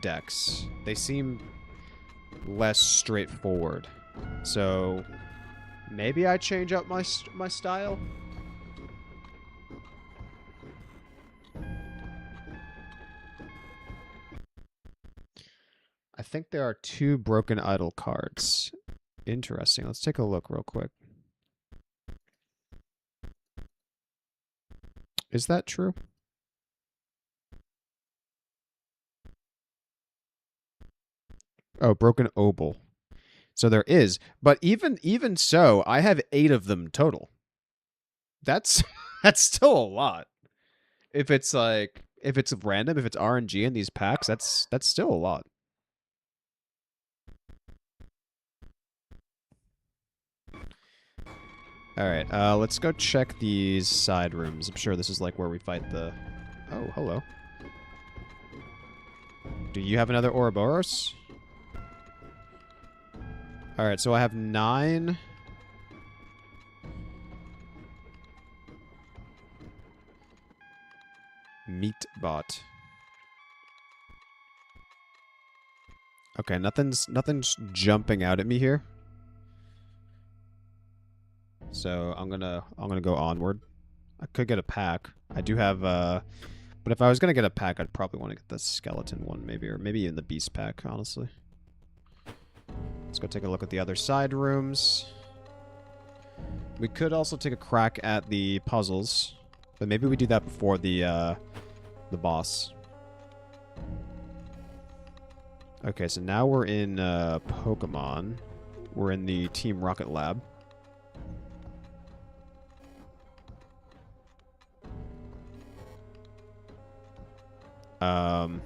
decks. They seem less straightforward. So maybe I change up my style. I think there are 2 broken idol cards. Interesting. Let's take a look real quick. Is that true? Oh, broken obol. So there is, but even so, I have 8 of them total. That's that's still a lot. If it's like if it's random, if it's RNG in these packs, that's still a lot. All right, let's go check these side rooms. I'm sure this is like where we fight the. Oh, hello. Do you have another Ouroboros? All right, so I have 9. Meat bot. Okay, nothing's jumping out at me here. So I'm gonna go onward. I could get a pack. I do have but if I was gonna get a pack, I'd probably want to get the skeleton one, maybe, or maybe even the beast pack, honestly. Let's go take a look at the other side rooms. We could also take a crack at the puzzles, but maybe we do that before the boss. Okay, so now we're in Pokemon. We're in the Team Rocket Lab. Um...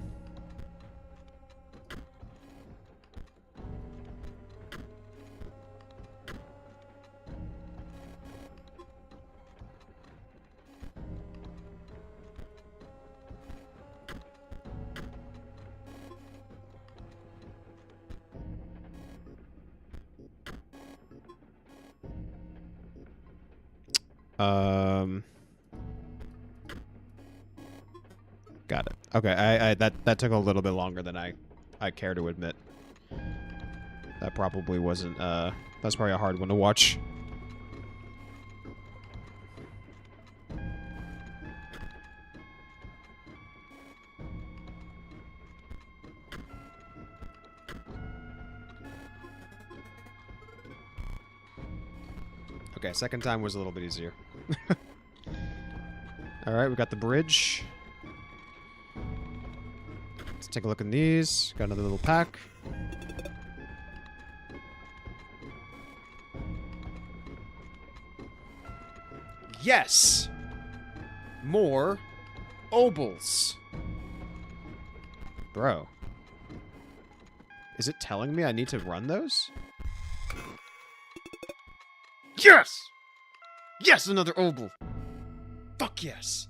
Got it. Okay, that took a little bit longer than I care to admit. That probably wasn't that's probably a hard one to watch. Okay, second time was a little bit easier. Alright, we got the bridge. Let's take a look in these. Got another little pack. Yes! More obols. Bro. Is it telling me I need to run those? Yes! Yes, another obol! Fuck yes!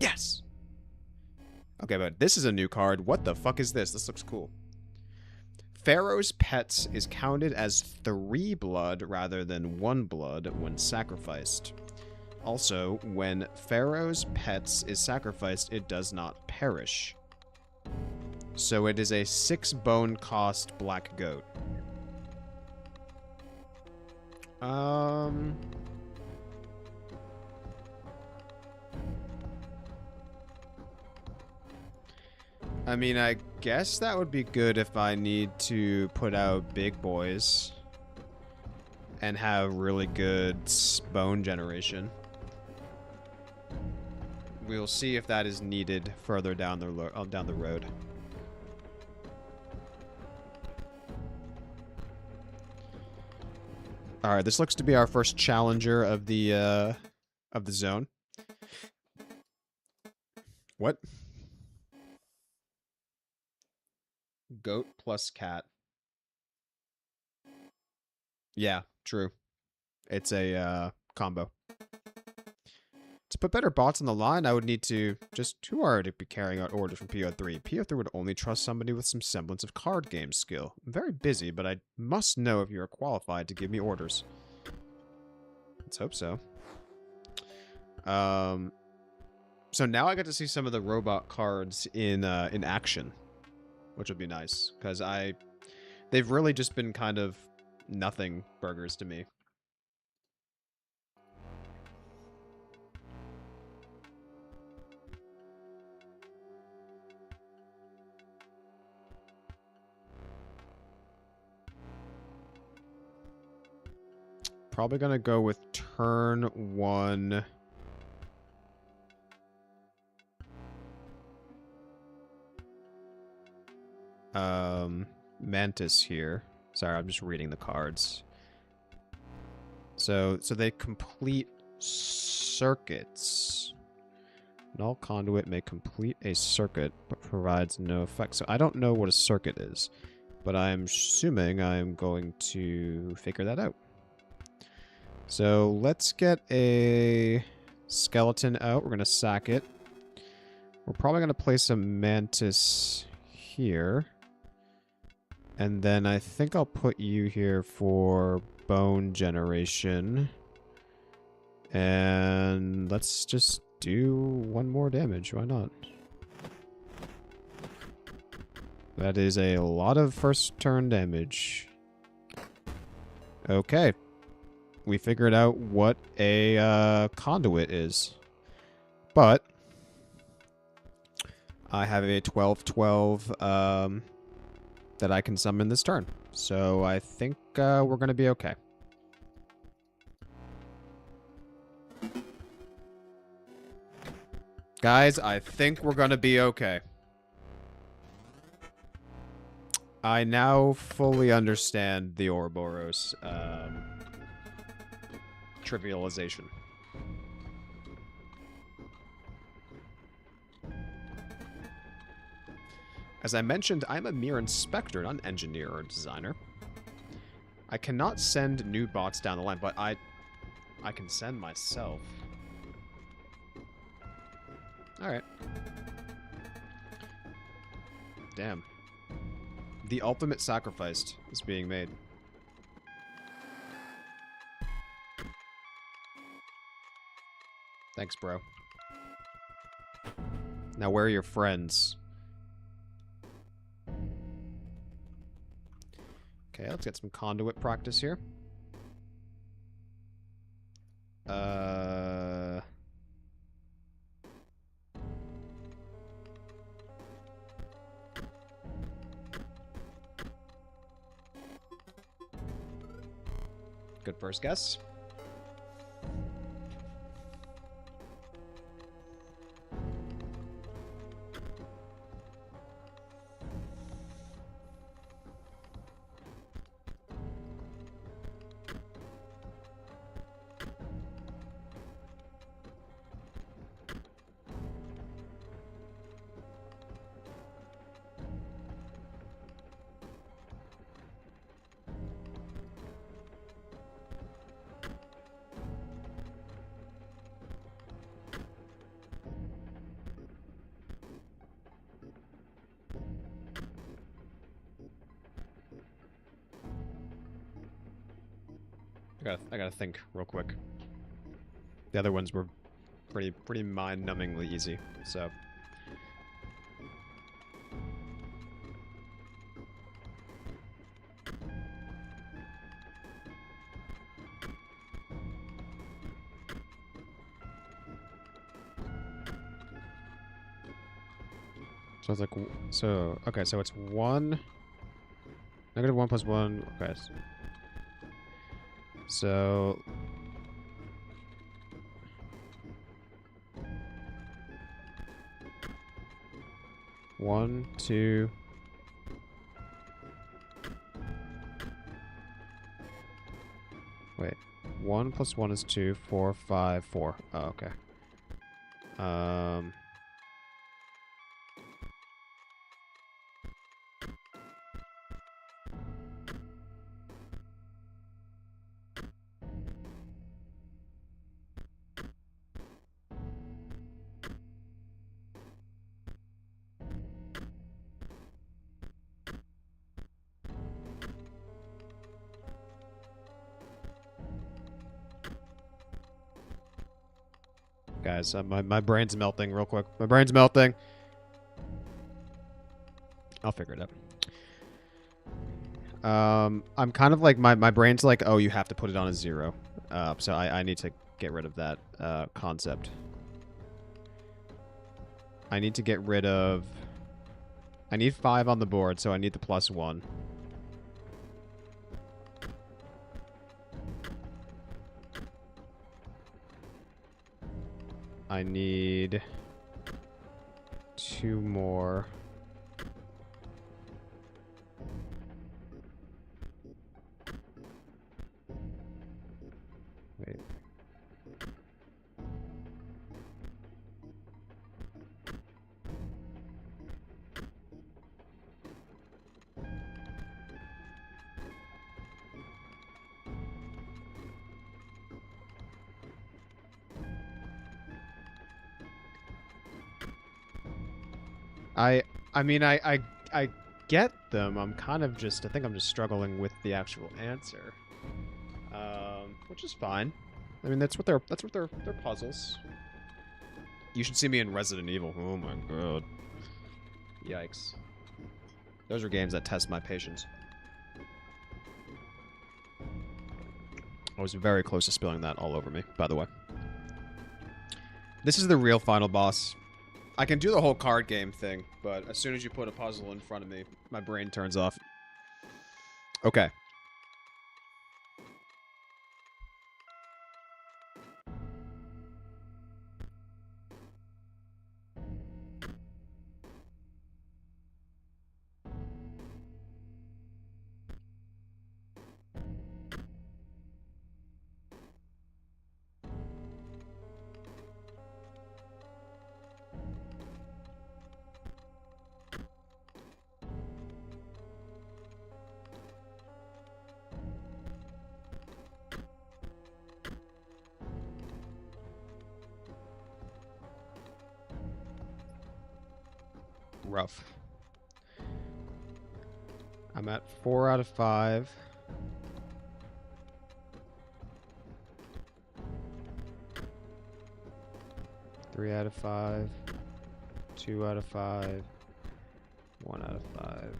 Yes! Okay, but this is a new card. What the fuck is this? This looks cool. Pharaoh's Pets is counted as 3 blood rather than 1 blood when sacrificed. Also, when Pharaoh's Pets is sacrificed, it does not perish. So it is a 6 bone cost black goat. I mean, I guess that would be good if I need to put out big boys and have really good bone generation. We'll see if that is needed further down the road. All right, this looks to be our first challenger of the zone. What? Goat plus cat. Yeah, true. It's a combo. To put better bots on the line, I would need to just who are to be carrying out orders from PO3. PO3 would only trust somebody with some semblance of card game skill. I'm very busy, but I must know if you are qualified to give me orders. Let's hope so. So now I get to see some of the robot cards in action, which would be nice because they've really just been kind of nothing burgers to me. Probably gonna go with turn 1. Mantis here. Sorry, I'm just reading the cards. So they complete circuits. Null conduit may complete a circuit, but provides no effect. So I don't know what a circuit is, but I'm assuming I'm going to figure that out. So let's get a skeleton out. We're going to sack it. We're probably going to place a mantis here. And then I think I'll put you here for bone generation. And let's just do 1 more damage. Why not? That is a lot of first turn damage. Okay. We figured out what a conduit is. But I have a 12/12 that I can summon this turn. So I think we're going to be okay. Guys, I think we're going to be okay. I now fully understand the Ouroboros trivialization. As I mentioned, I'm a mere inspector, not an engineer or designer. I cannot send new bots down the line, but I can send myself. Alright. Damn. The ultimate sacrifice is being made. Thanks, bro. Now, where are your friends? Okay, let's get some conduit practice here. Good first guess. I gotta think real quick. The other ones were pretty mind-numbingly easy, so. So it's like, okay, so it's 1, -1 + 1, okay. So 1, 2. Wait. 1 + 1 is 2, 4, 5, 4. Oh, okay. guys. My brain's melting real quick. My brain's melting. I'll figure it out. I'm kind of like, my brain's like, oh, you have to put it on a 0. So I need to get rid of that concept. I need to get rid of... I need 5 on the board, so I need the +1. I need 2 more. Wait. I mean, I get them. I'm kind of just, I think I'm just struggling with the actual answer. Which is fine. I mean, that's what they're puzzles. You should see me in Resident Evil. Oh my god. Yikes. Those are games that test my patience. I was very close to spilling that all over me, by the way. This is the real final boss. I can do the whole card game thing, but as soon as you put a puzzle in front of me, my brain turns off. Okay. Rough. I'm at 4 out of 5. Three out of 5. 2 out of 5. 1 out of 5.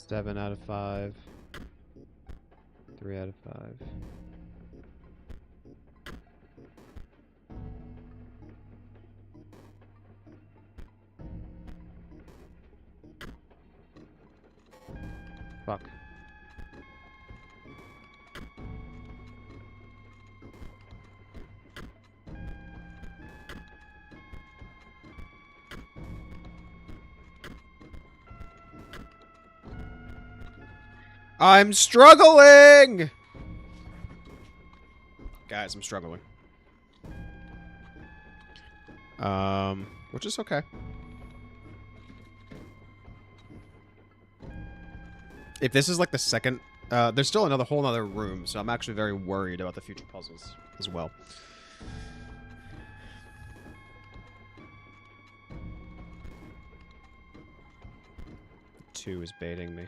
Seven out of 5. 3 out of 5. Fuck. I'm struggling! Guys, I'm struggling. Which is okay. If this is like the second... there's still another whole other room, so I'm actually very worried about the future puzzles as well. Two is baiting me.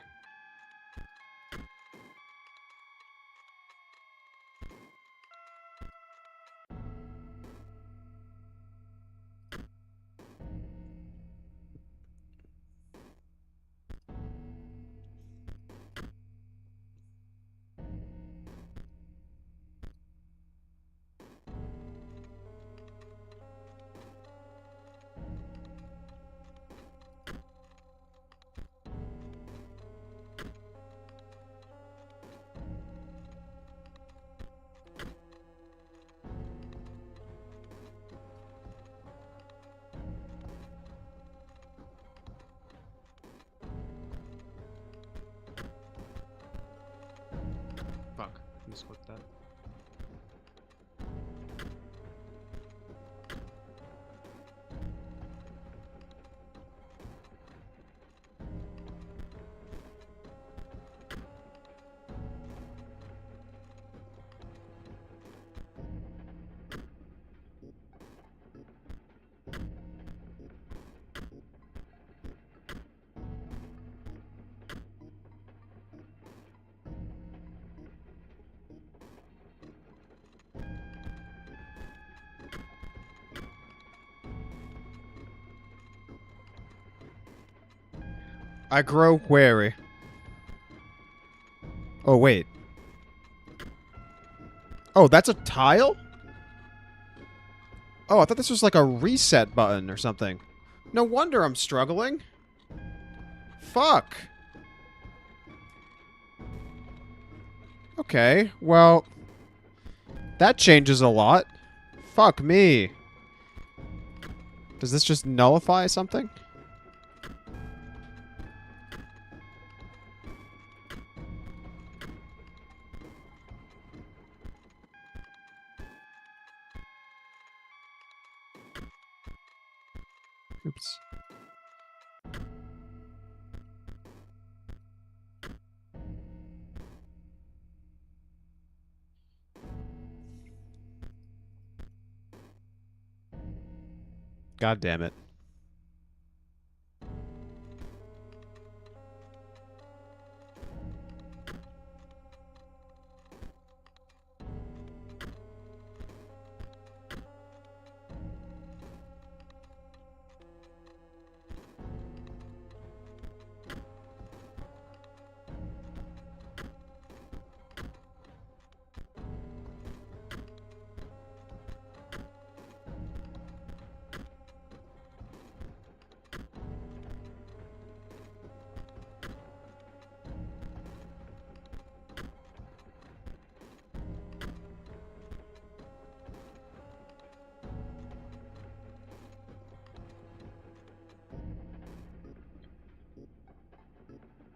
I grow wary. Oh, wait. Oh, that's a tile? Oh, I thought this was like a reset button or something. No wonder I'm struggling. Fuck. Okay, well... that changes a lot. Fuck me. Does this just nullify something? Oops. God damn it.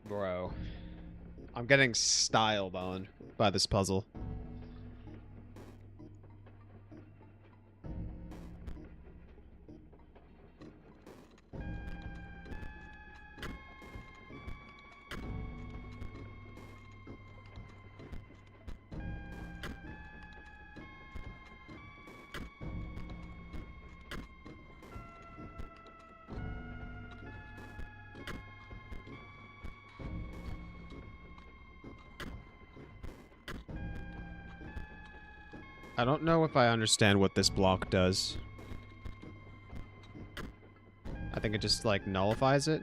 Bro. I'm getting styled on by this puzzle. I don't know if I understand what this block does. I think it just, like, nullifies it.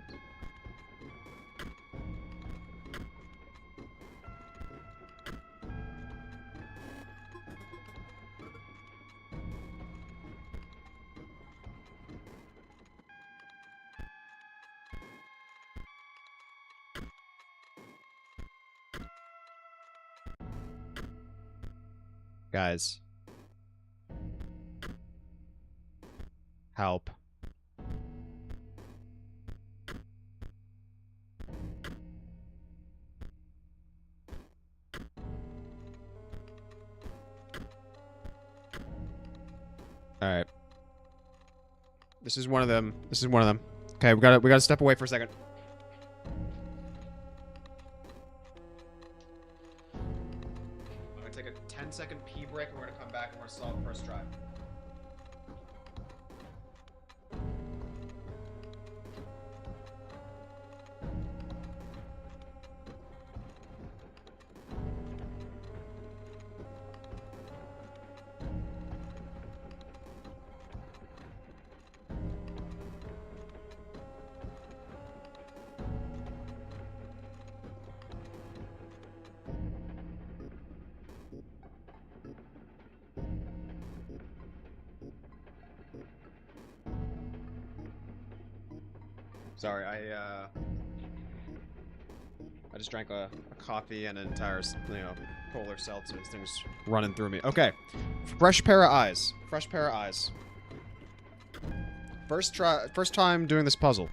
Guys. Help. Alright. This is one of them. This is one of them. Okay, we gotta step away for a second. I'm gonna take a 10-second pee break and we're gonna come back and we're gonna solve the first try. Sorry, I just drank a coffee and an entire, polar seltzer. This thing's running through me. Okay. Fresh pair of eyes. Fresh pair of eyes. First time doing this puzzle.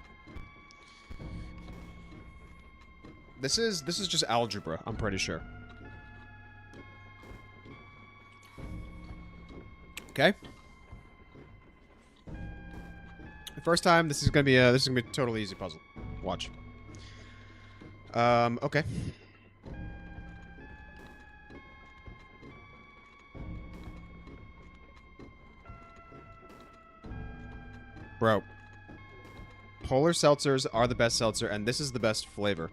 This is just algebra, I'm pretty sure. Okay. First time, this is gonna be a totally easy puzzle. Watch. Okay. Bro. Polar seltzers are the best seltzer, and this is the best flavor.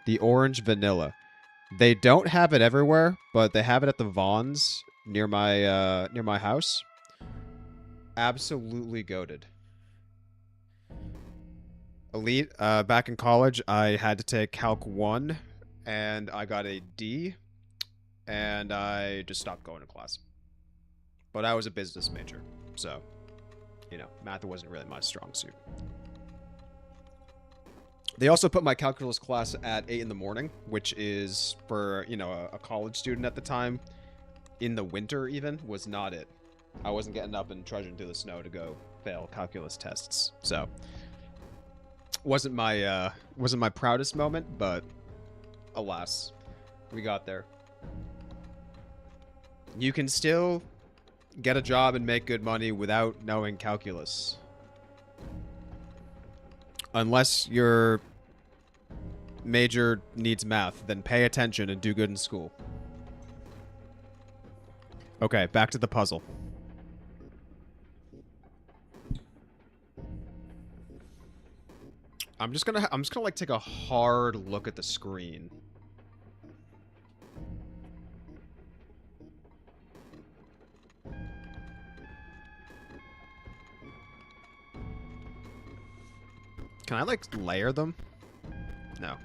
The orange vanilla. They don't have it everywhere, but they have it at the Vons near my house. Absolutely goated. Elite, back in college, I had to take Calc 1, and I got a D, and I just stopped going to class. But I was a business major, so, you know, math wasn't really my strong suit. They also put my calculus class at 8 in the morning, which is, for, you know, a college student at the time, in the winter even, was not it. I wasn't getting up and trudging through the snow to go fail calculus tests, so wasn't my proudest moment, but alas, we got there. You can still get a job and make good money without knowing calculus. Unless your major needs math, then pay attention and do good in school. Okay, back to the puzzle. I'm just gonna like take a hard look at the screen. Can I like layer them? No.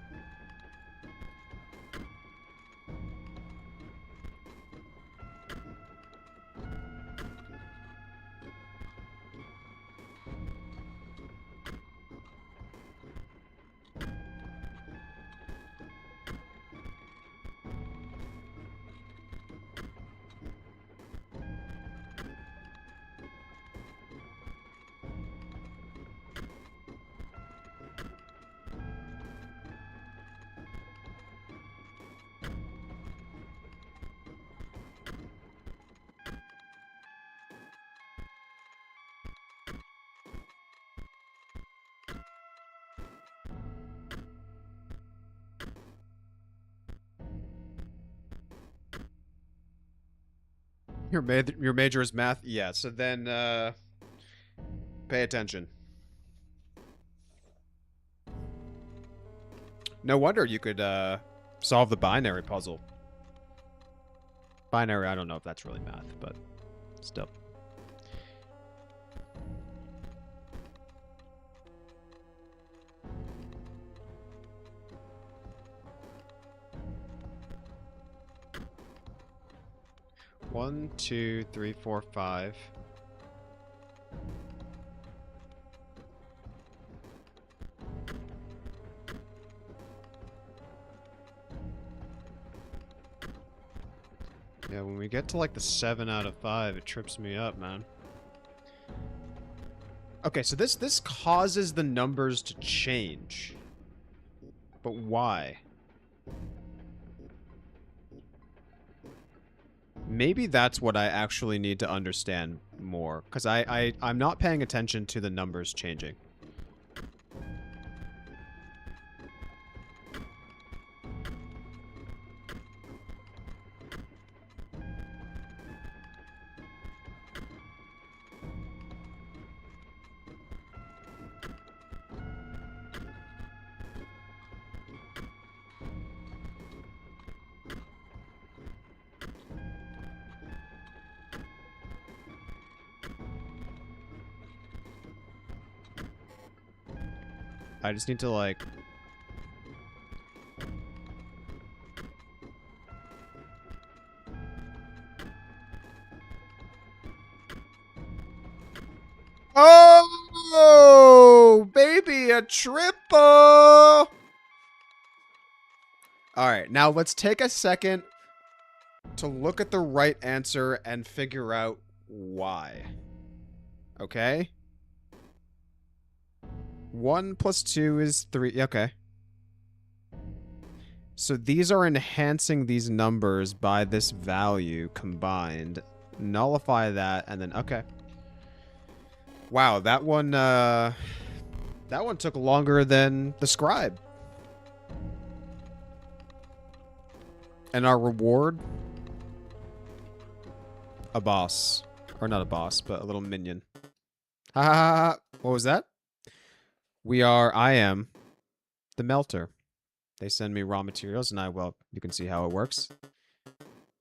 Your major is math? Yeah, so then, pay attention. No wonder you could, solve the binary puzzle. Binary, I don't know if that's really math, but still. One, two, three, four, five. Yeah, when we get to like the 7 out of 5, it trips me up, man. Okay, so this causes the numbers to change. But why? Maybe that's what I actually need to understand more, because I'm not paying attention to the numbers changing. I just need to, like... Oh, baby, a triple! Alright, now let's take a second to look at the right answer and figure out why. Okay? 1 plus 2 is 3. Okay. So these are enhancing these numbers by this value combined. Nullify that, and then... Okay. Wow, that one took longer than the Scrybe. And our reward? A boss. Or not a boss, but a little minion. Ha ha ha ha. What was that? I am the melter. They send me raw materials, and well, you can see how it works.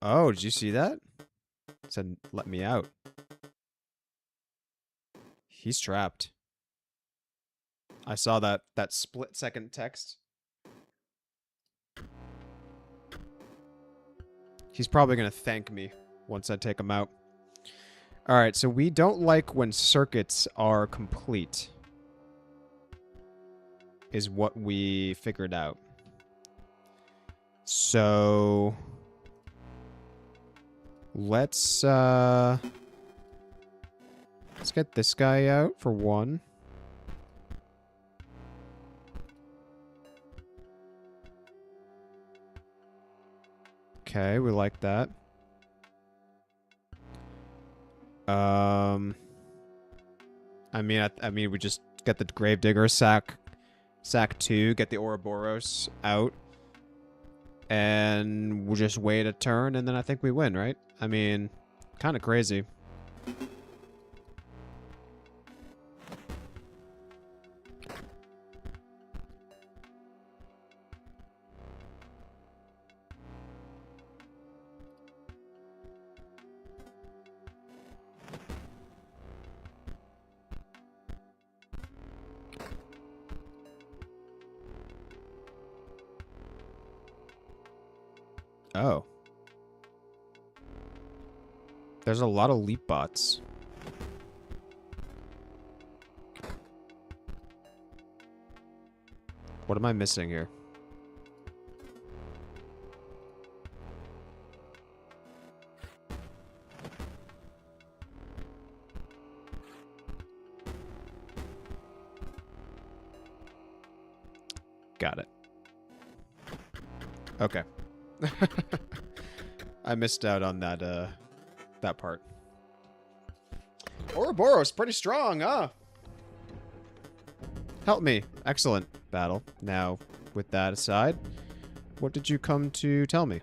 Oh, did you see that? It said, let me out. He's trapped. I saw that split-second text. He's probably going to thank me once I take him out. All right, so we don't like when circuits are complete, is what we figured out. So let's get this guy out for one. Okay, we like that. I mean, we just get the Gravedigger, sack 2, get the Ouroboros out, and we'll just wait a turn, and then I think we win, right? I mean, kind of crazy. Oh. There's a lot of leap bots. What am I missing here? Got it. Okay. I missed out on that part. Ouroboros, pretty strong, huh? Help me. Excellent battle. Now, with that aside, what did you come to tell me?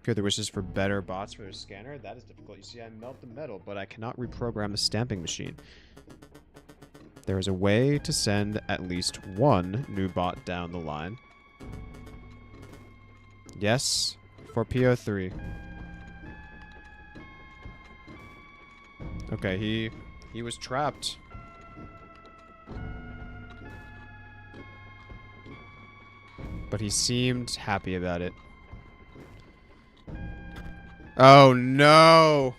Good, the wishes for better bots for the scanner. That is difficult. You see, I melt the metal, but I cannot reprogram the stamping machine. There is a way to send at least one new bot down the line. Yes, for PO3. Okay, he was trapped. But he seemed happy about it. Oh no!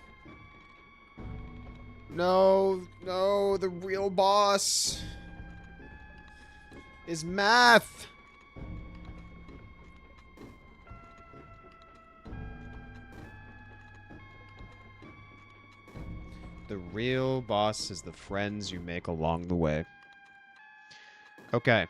No, the real boss is math. The real boss is the friends you make along the way. Okay.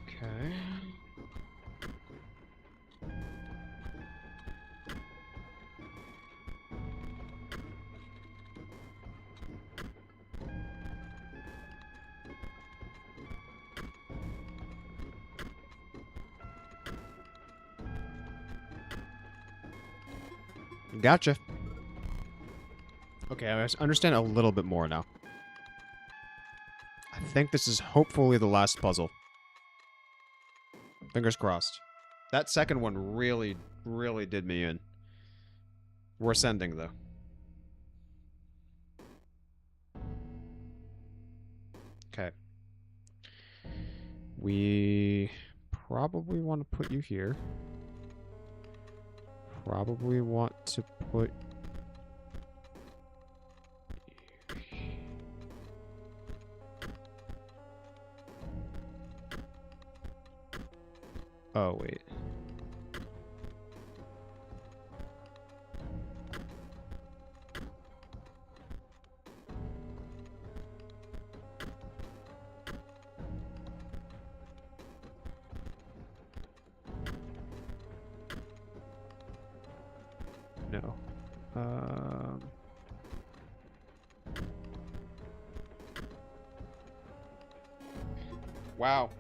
Okay. Gotcha. Okay, I understand a little bit more now. I think this is hopefully the last puzzle. Fingers crossed. That second one really, really did me in. We're ascending, though. Okay. We probably want to put you here. Probably want to put... Oh, wait. No. Wow.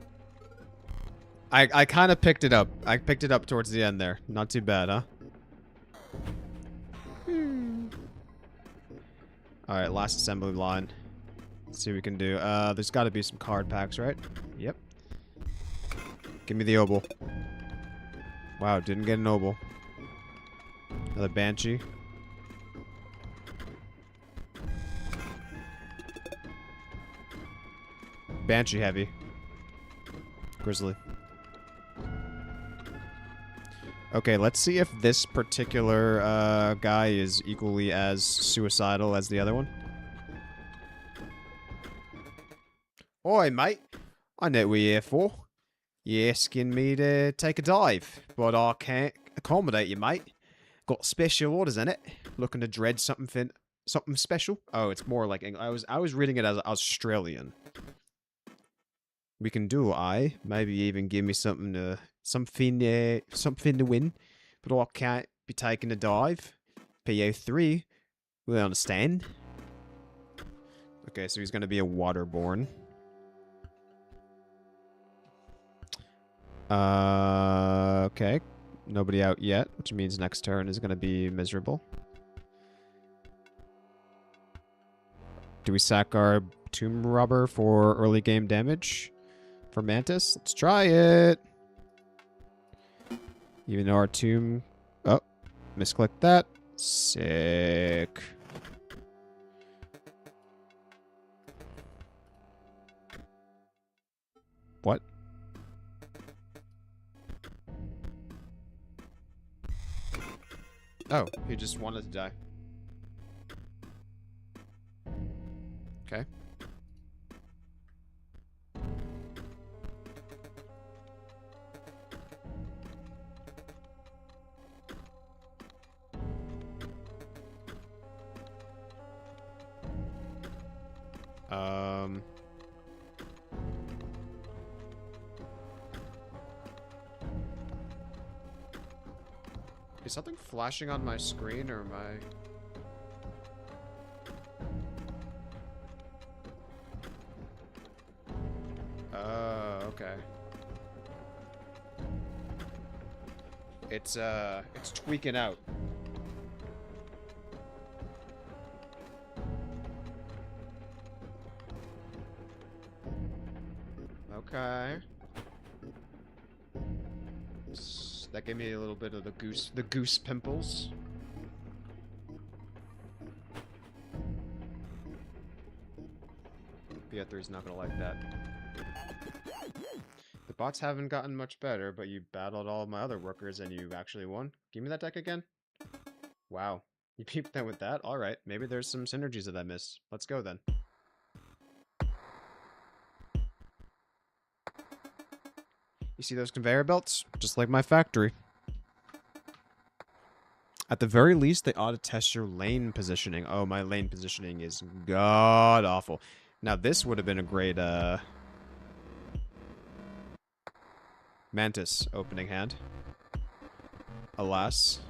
I kind of picked it up. I picked it up towards the end there. Not too bad, huh? Alright, last assembly line. Let's see what we can do. There's got to be some card packs, right? Yep. Give me the obol. Wow, didn't get an obol. Another Banshee. Banshee heavy. Grizzly. Okay, let's see if this particular guy is equally as suicidal as the other one. Oi, mate. I know what you're here for. You're asking me to take a dive, but I can't accommodate you, mate. Got special orders in it. Looking to dread something special? Oh, it's more like I was reading it as Australian. We can do maybe even give me something to win, but I can't be taking a dive. PO3, we understand. Okay, so he's gonna be a waterborne. Okay. Nobody out yet, which means next turn is gonna be miserable. Do we sack our tomb robber for early game damage? For Mantis? Let's try it. Even though our tomb... Oh, misclicked that. Sick. What? Oh, he just wanted to die. Okay. Is something flashing on my screen, or am I... okay. It's tweaking out. Okay. That gave me a little bit of the goose pimples. PO3's not gonna like that. The bots haven't gotten much better, but you battled all of my other workers and you actually won. Give me that deck again. Wow. You peeped them with that? Alright, maybe there's some synergies that I missed. Let's go then. You see those conveyor belts? Just like my factory. At the very least, they ought to test your lane positioning. Oh, my lane positioning is god-awful. Now, this would have been a great, Mantis opening hand. Alas.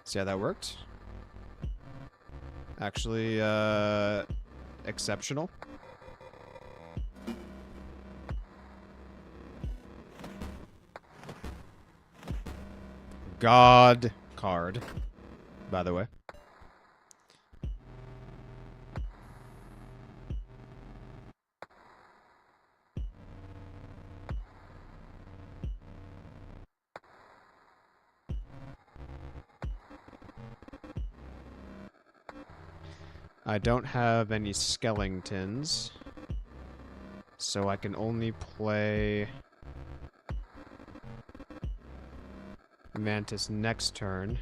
See how that worked? Actually, exceptional. God card, by the way. I don't have any skeletons, so I can only play Mantis next turn.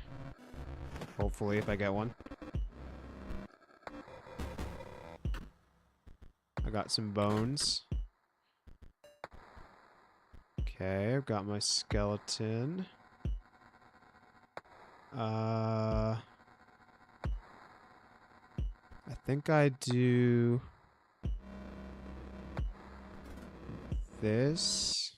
Hopefully, if I get one. I got some bones. Okay, I've got my skeleton. I think I do this.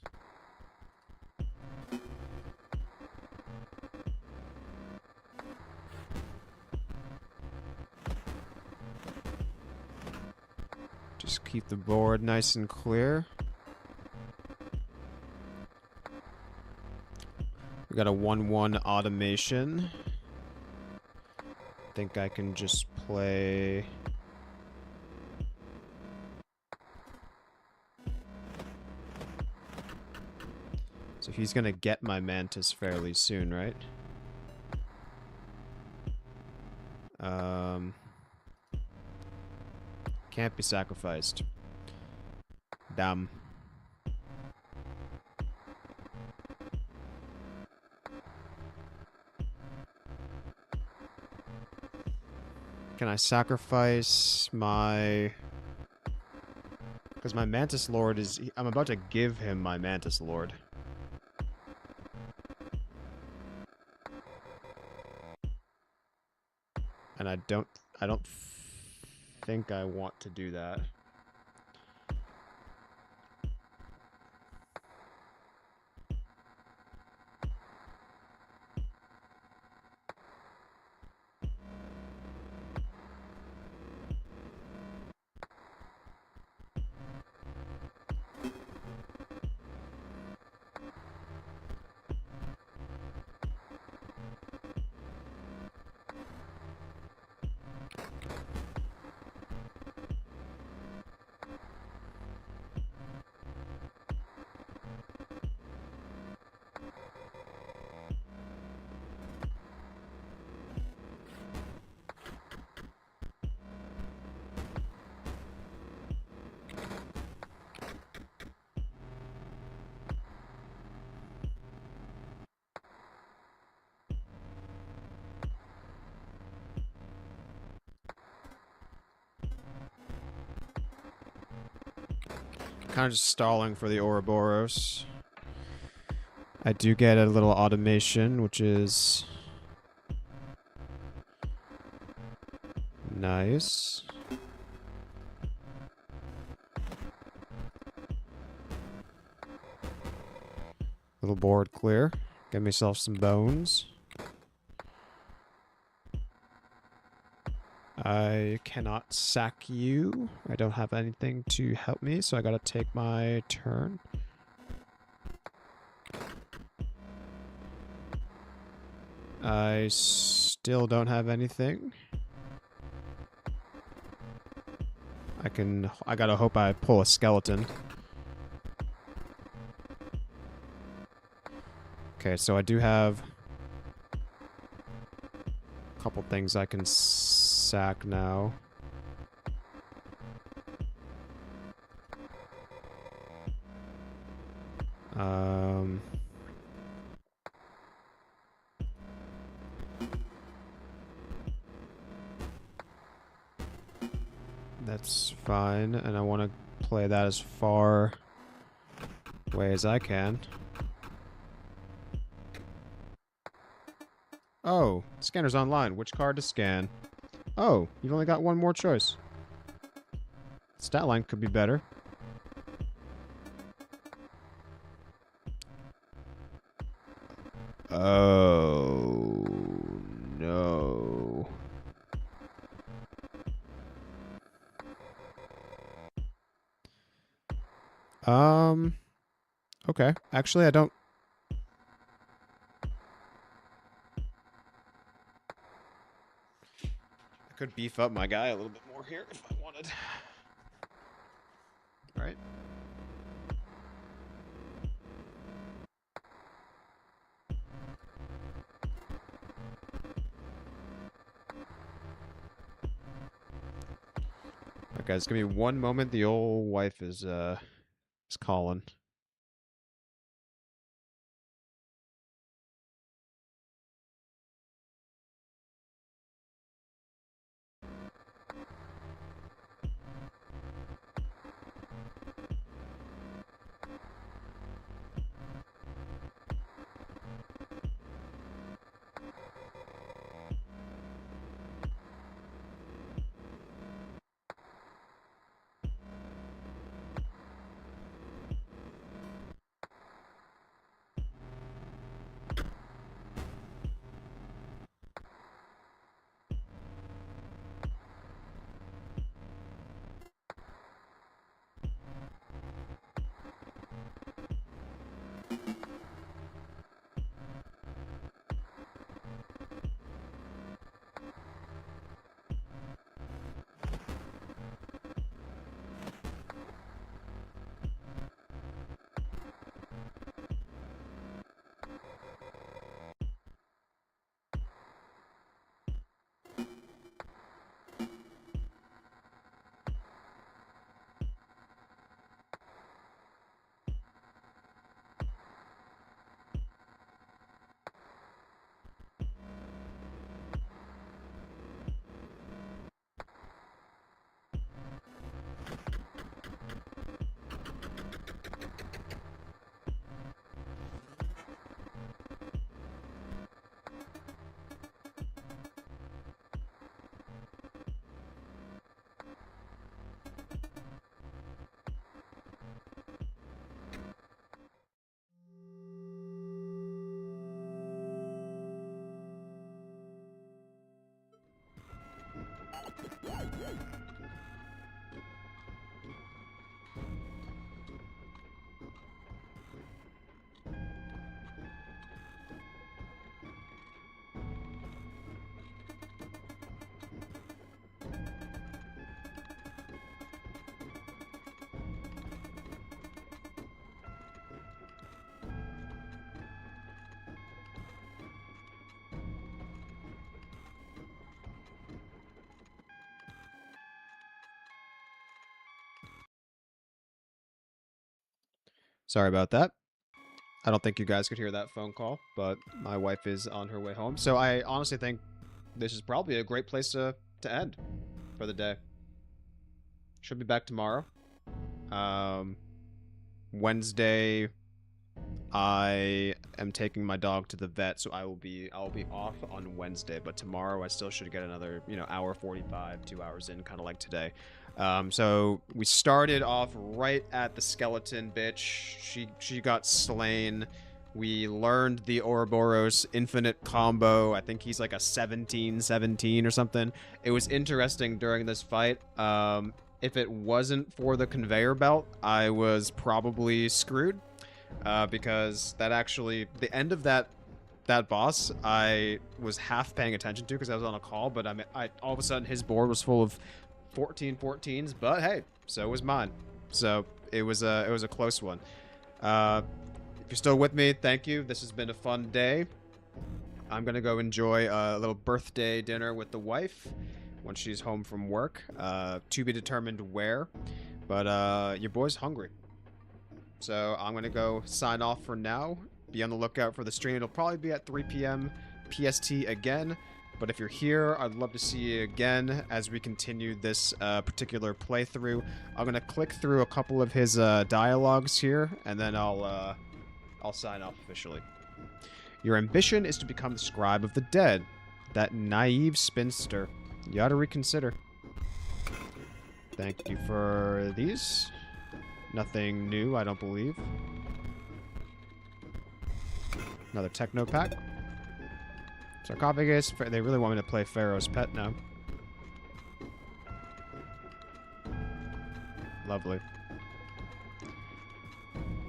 Just keep the board nice and clear. We got a 1/1 automation. I think I can just play... So he's gonna get my Mantis fairly soon, right? Can't be sacrificed. Damn. Can I sacrifice my... Because my Mantis Lord is... I'm about to give him my Mantis Lord. And I don't think I want to do that. Kind of just stalling for the Ouroboros. I do get a little automation, which is nice. Little board clear. Get myself some bones. I cannot sack you. I don't have anything to help me, so I gotta take my turn. I still don't have anything. I gotta hope I pull a skeleton. Okay, so I do have a couple things I can sack now. That's fine, and I want to play that as far away as I can. Oh, scanner's online. Which card to scan? Oh, you've only got one more choice. Stat line could be better. Oh, no. Okay. Actually, I don't... I could beef up my guy a little bit more here if I wanted. Right? Okay, guys, give me one moment. The old wife is calling. Sorry about that. I don't think you guys could hear that phone call, but my wife is on her way home. So I honestly think this is probably a great place to end for the day. She'll be back tomorrow. Wednesday, I am taking my dog to the vet, so I'll be off on Wednesday. But tomorrow, I still should get another hour 45, 2 hours in, kind of like today. So we started off right at the skeleton bitch. She got slain. We learned the Ouroboros infinite combo. I think he's like a 17-17 or something. It was interesting during this fight. If it wasn't for the conveyor belt, I was probably screwed. Because that actually, the end of that boss, I was half paying attention to because I was on a call, but I all of a sudden his board was full of 14-14s, but hey, so was mine. So it was a close one. If you're still with me, thank you. This has been a fun day. I'm gonna go enjoy a little birthday dinner with the wife when she's home from work. To be determined where, but your boy's hungry. So I'm going to go sign off for now. Be on the lookout for the stream. It'll probably be at 3 p.m. PST again. But if you're here, I'd love to see you again as we continue this particular playthrough. I'm going to click through a couple of his dialogues here, and then I'll sign off officially. Your ambition is to become the scribe of the dead. That naive spinster. You ought to reconsider. Thank you for these. Nothing new, I don't believe. Another techno pack. Sarcophagus. They really want me to play Pharaoh's Pet now. Lovely.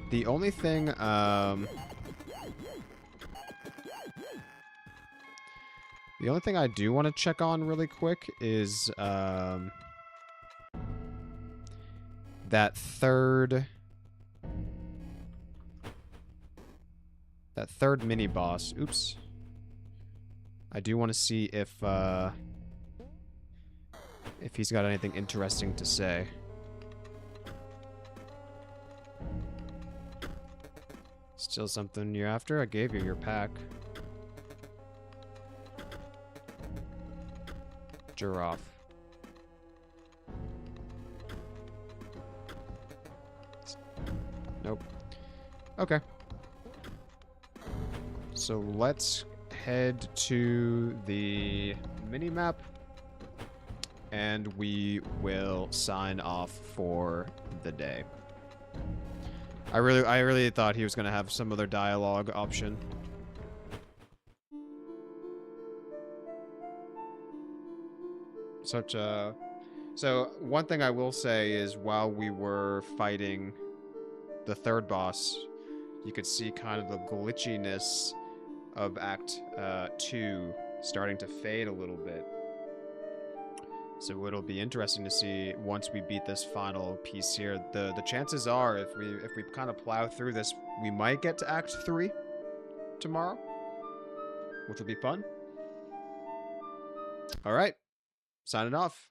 The only thing, the only thing I do want to check on really quick is, that third mini boss. Oops. I do want to see if he's got anything interesting to say. Still something you're after? I gave you your pack. Giraffe. Nope. Okay. So let's head to the mini-map, and we will sign off for the day. I really thought he was gonna have some other dialogue option. So one thing I will say is while we were fighting the third boss, you could see kind of the glitchiness of Act 2 starting to fade a little bit. So it'll be interesting to see once we beat this final piece here. The chances are, if we kind of plow through this, we might get to Act 3 tomorrow, which will be fun. All right, signing off.